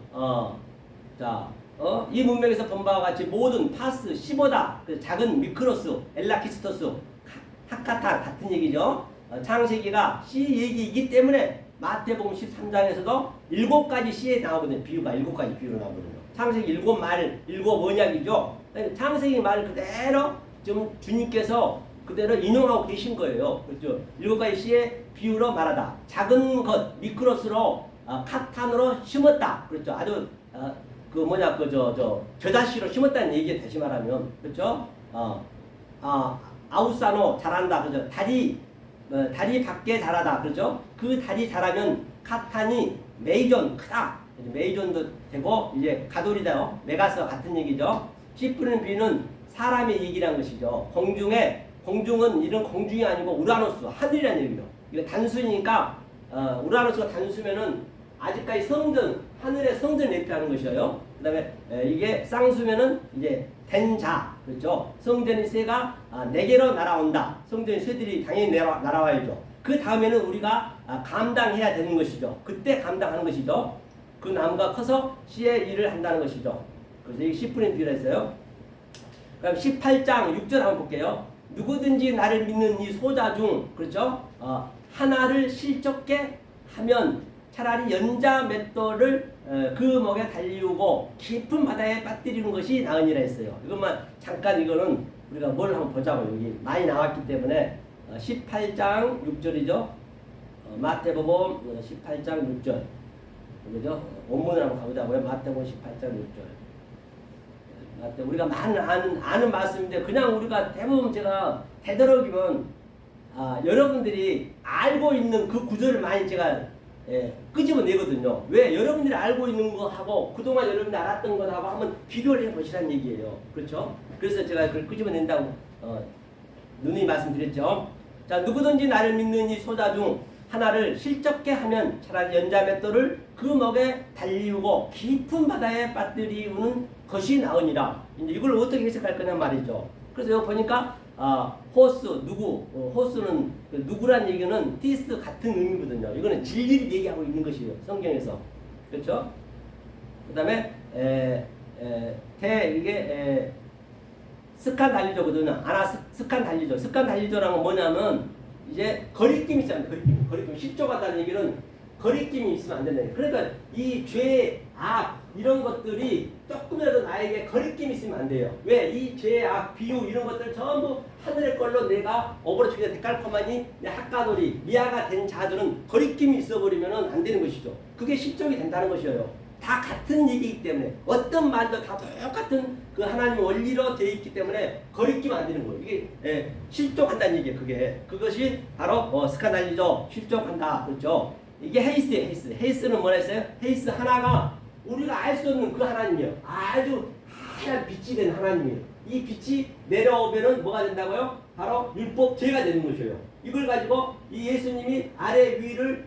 이 문맥에서 본 바와 같이 모든 파스 C보다 작은 미크로스 엘라키스토스 학가탄 같은 얘기죠. 창세기가 C 얘기이기 때문에 마태복음 13장에서도 7가지 C에 나오거든요. 비유가 7가지 비유로 나오거든요. 창세기 7 언약이죠. 창세기 말을 그대로 좀 주님께서 그대로 인용하고 계신 거예요. 그렇죠? 7가지 C의 비유로 말하다. 작은 것 미크로스로 카탄으로 심었다. 그렇죠? 아주 겨자씨로 심었다는 얘기에 다시 말하면 그렇죠? 아우사노 자란다. 그죠? 다리 밖에 자라다. 그렇죠? 그 다리 자라면 카탄이 메이존 크다. 메이존도 되고 이제 가돌이다. 메가스와 같은 얘기죠. 씨 뿌리는 비유는 사람의 얘기라는 것이죠. 공중은 이런 공중이 아니고 우라노스 하늘이라는 얘기죠. 이거 단수니까 우라노스가 단수면은 아직까지 성전 하늘의 성전 대표하는 것이에요. 그다음에 이게 쌍수면은 이제 된 자 그렇죠. 성전의 새가 4개로 날아온다. 성전의 새들이 당연히 날아와야죠. 그 다음에는 우리가 감당해야 되는 것이죠. 그때 감당하는 것이죠. 그 나무가 커서 씨의 일을 한다는 것이죠. 그래서 이게 씨 뿌리는 비유라 했어요. 그럼 18장 6절 한번 볼게요. 누구든지 나를 믿는 이 소자 중 그렇죠. 하나를 실족게 하면 차라리 연자 맷돌을 그 목에 달리우고 깊은 바다에 빠뜨리는 것이 나으니라 했어요. 이것만 잠깐 이거는 우리가 뭘 한번 보자고 여기 많이 나왔기 때문에 18장 6절이죠. 마태복음 18장 6절 그죠? 원문을 한번 가보자고요. 마태복음 18장 6절. 우리가 많은 아는 말씀인데 그냥 우리가 대부분 제가 되도록이면 여러분들이 알고 있는 그 구절을 많이 제가 끄집어내거든요. 왜? 여러분들이 알고 있는 거하고 그동안 여러분들이 알았던 것하고 한번 비교를 해보시라는 얘기예요. 그렇죠? 그래서 제가 그걸 끄집어낸다고 누누이 말씀드렸죠. 자, 누구든지 나를 믿는 이 소자 중 하나를 실적게 하면 차라리 연자맷돌을 그 목에 달리우고 깊은 바다에 빠뜨리우는 것이 나으니라. 이제 이걸 어떻게 해석할 거냐 말이죠. 그래서 여기 보니까 호스 호스는 누구란 얘기는 티스 같은 의미거든요. 이거는 진리를 얘기하고 있는 것이에요. 성경에서. 그렇죠? 그다음에 이게 스칸 달리조거든요. 스칸 달리조. 스칸 달리조라는 건 뭐냐면 이제 거리낌이 있잖아요. 거리낌. 10조 같다는 얘기는 거리낌이 있으면 안 된다. 그러니까 이 죄, 이런 것들이 조금이라도 나에게 거리낌이 있으면 안 돼요. 왜? 이 죄, 악, 비유 이런 것들 전부 하늘의 걸로 내가 어버러지게 데칼코마니 내 학가놀이 미아가 된 자들은 거리낌이 있어버리면 안 되는 것이죠. 그게 실족이 된다는 것이에요. 다 같은 얘기이기 때문에 어떤 말도 다 똑같은 그 하나님 원리로 되어 있기 때문에 거리끼면 안 되는 거예요. 이게 실족한다는 얘기예요. 그것이 바로 스카달리죠. 실족한다. 그렇죠. 이게 헤이스예요. 헤이스는 뭐라 했어요? 헤이스 하나가 우리가 알 수 없는 그 하나님이에요. 아주 하얀 빛이 된 하나님이에요. 이 빛이 내려오면은 뭐가 된다고요? 바로 율법죄가 되는 것이에요. 이걸 가지고 이 예수님이 아래 위를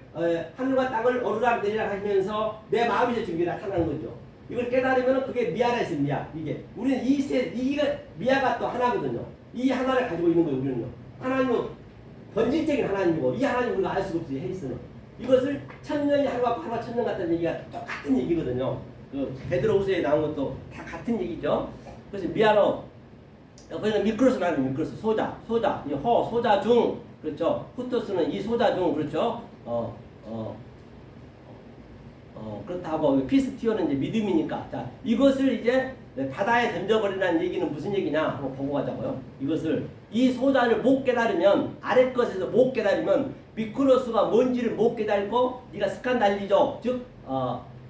하늘과 땅을 오르락 내리락 하면서 내 마음이 지금 나타나는 거죠. 이걸 깨달으면 그게 미아라 했어요. 미아. 이게 우리는 이가 미아가 또 하나거든요. 이 하나를 가지고 있는 거예요. 우리는요. 하나님은 본질적인 하나님이고 이 하나님 우리가 알 수가 없어요. 헤이스는 이것을 천년이 하루가 천년 같다는 얘기가 똑같은 얘기거든요. 그 베드로후서에 나온 것도 다 같은 얘기죠. 그래서 미아로 거기는 미크로스라는 미크로스 소자 이 소자 중 그렇죠. 후토스는 이 소자 중 그렇죠. 그렇다고 피스티오는 이제 믿음이니까 자 이것을 이제 바다에 던져버리라는 얘기는 무슨 얘기냐 한번 보고 가자고요. 이것을 이 소자를 못 깨달으면 아래 것에서 못 깨달으면 미크로스가 뭔지를 못 깨달고 네가 스칸달리죠. 즉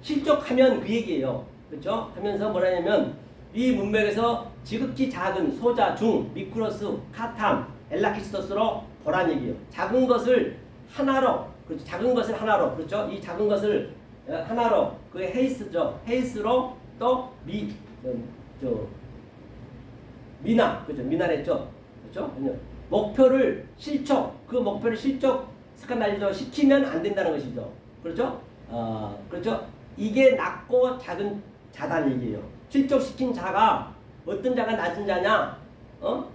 실족하면 그 얘기예요. 그렇죠? 하면서 뭐라냐면 이 문맥에서 지극히 작은 소자 중 미크로스 카탐 엘라키스토스로 보란 얘기예요. 작은 것을 하나로 그렇죠. 작은 것을 하나로 그렇죠. 이 작은 것을 하나로 그 헤이스죠. 헤이스로 또 미나 그렇죠. 미나랬죠. 그렇죠. 목표를 실족 스칸달리죠 시키면 안 된다는 것이죠. 그렇죠. 그렇죠. 이게 낮고 작은 자단 얘기예요. 실족시킨 자가 어떤 자가 낮은 자냐?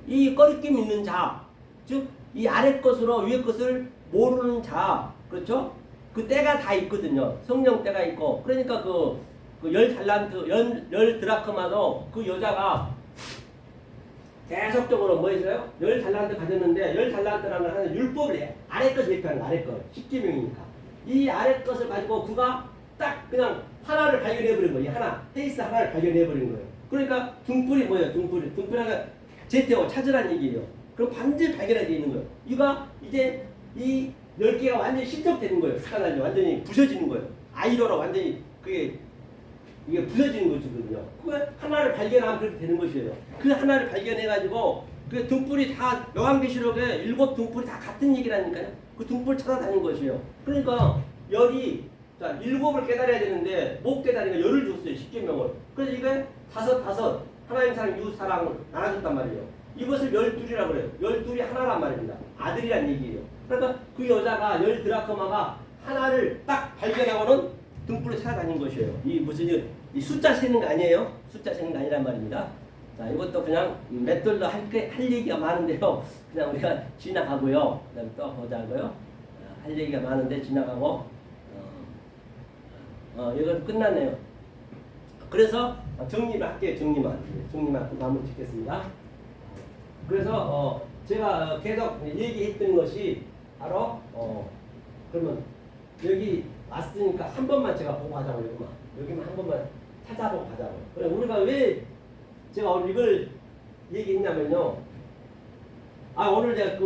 이 꺼리낌 있는 자, 즉 이 아래 것으로 위에 것을 모르는 자, 그렇죠? 그 때가 다 있거든요. 성령 때가 있고, 그러니까 그 열 달란트, 열 드라크마도 그 여자가 계속적으로 뭐 했어요? 열 달란트 가졌는데 열 달란트라는 하는 율법을 아래 것 얘기하는 거, 아래 것, 10계명이니까 이 아래 것을 가지고 그가 딱 그냥 하나를 발견해버린 거예요. 헤이스 하나를 발견해버린 거예요. 그러니까 등불이 뭐예요? 등불하가 제테오 찾으란 얘기예요. 그럼 반드시 발견하게 되어 있는 거예요. 이가 이제 이 10개가 완전히 실적되는 거예요. 스카날이 완전히 부서지는 거예요. 아이로로 완전히 이게 부서지는 것이거든요. 그 하나를 발견하면 그렇게 되는 것이에요. 그 하나를 발견해가지고 그 등불이 다 요한계시록에 7 등불이 다 같은 얘기라니까요. 그 등불 찾아다닌 것이에요. 그러니까 열이 자, 7을 깨달아야 되는데 못 깨달으니까 열을 줬어요. 10계명을. 그래서 이게 다섯 하나님 사랑 이웃 사랑을 나눠줬단 말이에요. 이것을 12이라고 그래요. 12이 하나란 말입니다. 아들이란 얘기예요. 그러니까 그 여자가 열 드라크마가 하나를 딱 발견하고는 등불을 찾아다닌 것이에요. 이 무슨 이 숫자 세는 거 아니에요? 숫자 세는 거 아니란 말입니다. 자, 이것도 그냥 몇 돌로 할 얘기가 많은데요. 그냥 우리가 지나가고요. 그다음 또 보자고요. 할 얘기가 많은데 지나가고 이건 끝났네요. 그래서 정리를 할게요. 정리만 마무리 짓겠습니다. 그래서 제가 계속 얘기했던 것이 바로 그러면 여기 왔으니까 한 번만 제가 보고 가자고요. 여기만 한 번만 찾아보고 가자고요. 그래 우리가 왜 제가 오늘 이걸 얘기했냐면요. 오늘 제가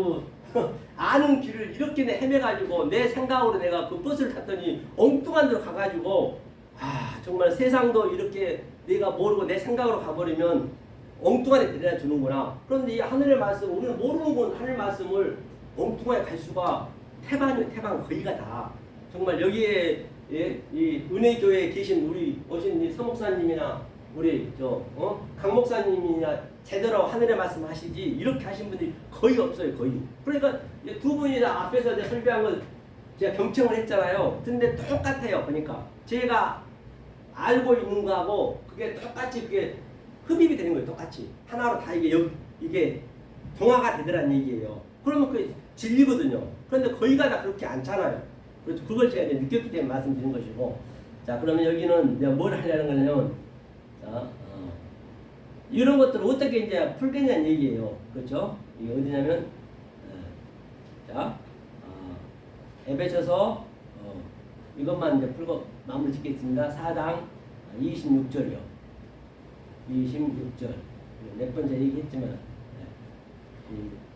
아는 길을 이렇게 헤매가지고 내 생각으로 내가 그 버스를 탔더니 엉뚱한 데로 가가지고 정말 세상도 이렇게 내가 모르고 내 생각으로 가버리면 엉뚱하게 데려다 주는구나. 그런데 이 하늘의 말씀 우리는 모르는 건 하늘 말씀을 엉뚱하게 갈 수가 태반 거의가 다 정말 여기에 이 은혜교회에 계신 우리 오신 이 서목사님이나 우리 강 목사님이나 제대로 하늘의 말씀 하시지 이렇게 하신 분들이 거의 없어요. 거의. 그러니까 두 분이 다 앞에서 이제 설교한 걸 제가 경청을 했잖아요. 근데 똑같아요. 그러니까 제가 알고 있는 거하고 그게 똑같이 그게 흡입이 되는 거예요. 똑같이 하나로 다 이게 동화가 되더란 얘기예요. 그러면 그 진리거든요. 그런데 거의가 다 그렇게 않잖아요. 그래서 그걸 제가 이제 느꼈기 때문에 말씀드린 것이고, 자 그러면 여기는 내가 뭘 하려는 거냐면, 자 이런 것들을 어떻게 이제 풀겠냐는 얘기예요. 그렇죠? 이게 어디냐면, 자 에베소서 이것만 이제 풀고 마무리 짓겠습니다. 4장 26절이요. 26절. 몇 번째 얘기했지만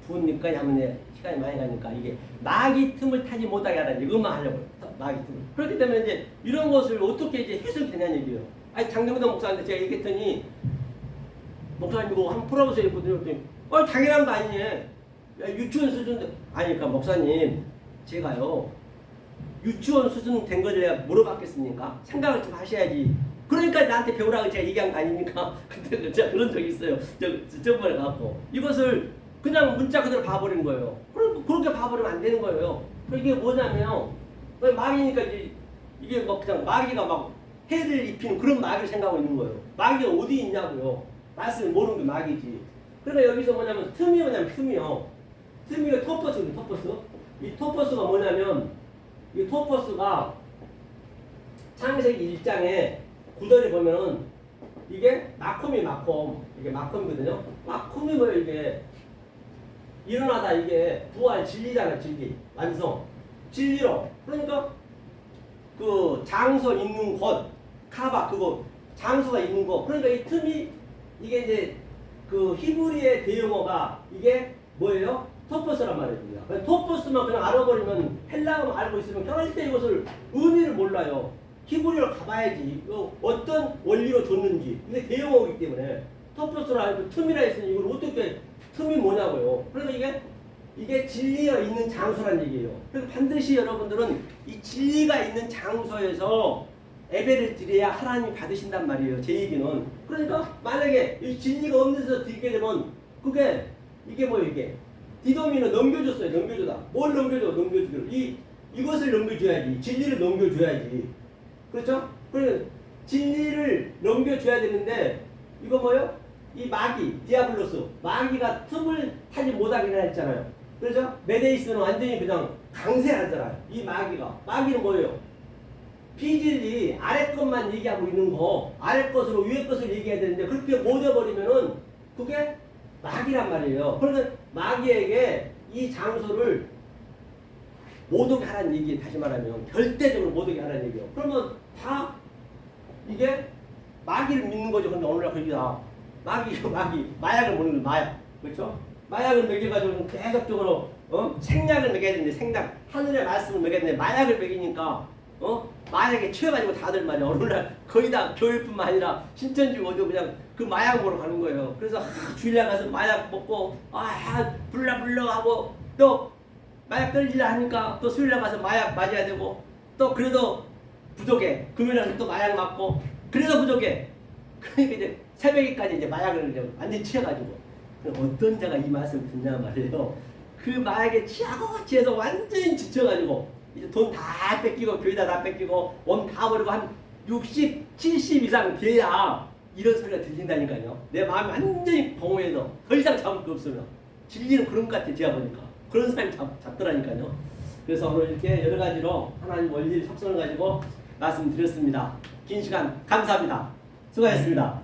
부으니까 야문에 시간이 많이 가니까 이게 마귀 틈을 타지 못하게 하라는 이것만 하려고 마귀 틈을. 그렇기 때문에 이제 이런 것을 어떻게 이제 해석이 되냐는 얘기예요. 아니 장정도 목사한테 제가 얘기했더니 목사님 이거 한번 풀어보세요 했거든요. 당연한 거 아니니? 유치원 수준 아니니까 목사님 제가요 유치원 수준 된 거를 내가 물어봤겠습니까? 생각을 좀 하셔야지. 그러니까 나한테 배우라고 제가 얘기한 거 아닙니까? 근데 제가 그런 적이 있어요. 저번에 갖고 이것을 그냥 문자 그대로 봐버린 거예요. 그렇게 봐버리면 안 되는 거예요. 이게 뭐냐면 마귀니까 이게 뭐 그냥 마귀가 막 해를 입히는 그런 마귀를 생각하고 있는 거예요. 마귀가 어디 있냐고요. 말씀을 모르는 게 마귀지. 그러니까 여기서 뭐냐면 틈이요. 틈이가 토퍼스거든요. 토퍼스. 이 토퍼스가 뭐냐면 이 토퍼스가 창세기 1장에 구절에 보면은 이게 마콤. 이게 마콤이거든요. 마콤이 뭐예요 이게? 일어나다 이게 부활 진리잖아 진리. 완성. 진리로. 그러니까 그 장소 있는 곳 카바 그거 장소가 있는 거. 그러니까 이 틈이 이게 이제 그 히브리의 대용어가 이게 뭐예요? 토퍼스란 말입니다. 토퍼스만 그냥 알아버리면 헬라어만 알고 있으면 절대 이것을 의미를 몰라요. 히브리로 가봐야지 어떤 원리로 줬는지. 이게 대용어이기 때문에 토퍼스라 알고 틈이라 했으니 이걸 어떻게 틈이 뭐냐고요. 그러니까 이게 진리가 있는 장소란 얘기예요. 그래서 반드시 여러분들은 이 진리가 있는 장소에서 예배를 드려야 하나님이 받으신단 말이에요. 제 얘기는. 그러니까 만약에 이 진리가 없는 데서 드리게 되면 그게 이게 뭐예요 이게? 디도미는 넘겨줬어요. 넘겨주다. 뭘 넘겨줘? 넘겨주기로. 이것을 넘겨줘야지. 진리를 넘겨줘야지. 그렇죠? 그러면 진리를 넘겨줘야 되는데 이거 뭐예요? 이 마귀, 디아블로스. 마귀가 틈을 타지 못하게 했잖아요. 그렇죠? 메데이스는 완전히 그냥 강세하잖아요. 이 마귀가. 마귀는 뭐예요? 비진리 아래 것만 얘기하고 있는 거 아래 것으로 위에 것을 얘기해야 되는데 그렇게 못 해버리면은 그게 마귀란 말이에요. 그러니까 마귀에게 이 장소를 못 오게 하라는 얘기 다시 말하면 절대적으로 못 오게 하라는 얘기예요. 그러면 다 이게 마귀를 믿는 거죠. 근데 오늘날 거기다 마약을 먹는 거 마약. 그렇죠? 마약을 먹여가지고 계속적으로 생약을 먹여야 되는데 생약 하늘의 말씀을 먹여야 되는데 마약을 먹이니까 마약에 취해가지고 다들 말이야. 오늘날 거의 다 교회뿐만 아니라 신천지 어디 그냥 그 마약 먹으러 가는 거예요. 그래서 주일날 가서 마약 먹고 불러 하고 또 마약 떨리라 하니까 또 수요일날 가서 마약 맞아야 되고 또 그래도 부족해. 금요일날 또 마약 맞고 그래도 부족해. 그러니까 이제 새벽에까지 이제 마약을 이제 완전히 취해가지고 어떤 자가 이 말씀을 듣냐 말이에요. 그 마약에 취해서 완전히 지쳐가지고 이제 돈 다 뺏기고 교회다 다 뺏기고 원 다 버리고 한 60, 70 이상 돼야 이런 소리가 들린다니까요. 내 마음이 완전히 공허해서 더 이상 잡을 게 없으면 진리는 그런 것 같아. 제가 보니까 그런 사람이 잡더라니까요. 그래서 오늘 이렇게 여러 가지로 하나님 원리 속성을 가지고 말씀드렸습니다. 긴 시간 감사합니다. 수고하셨습니다.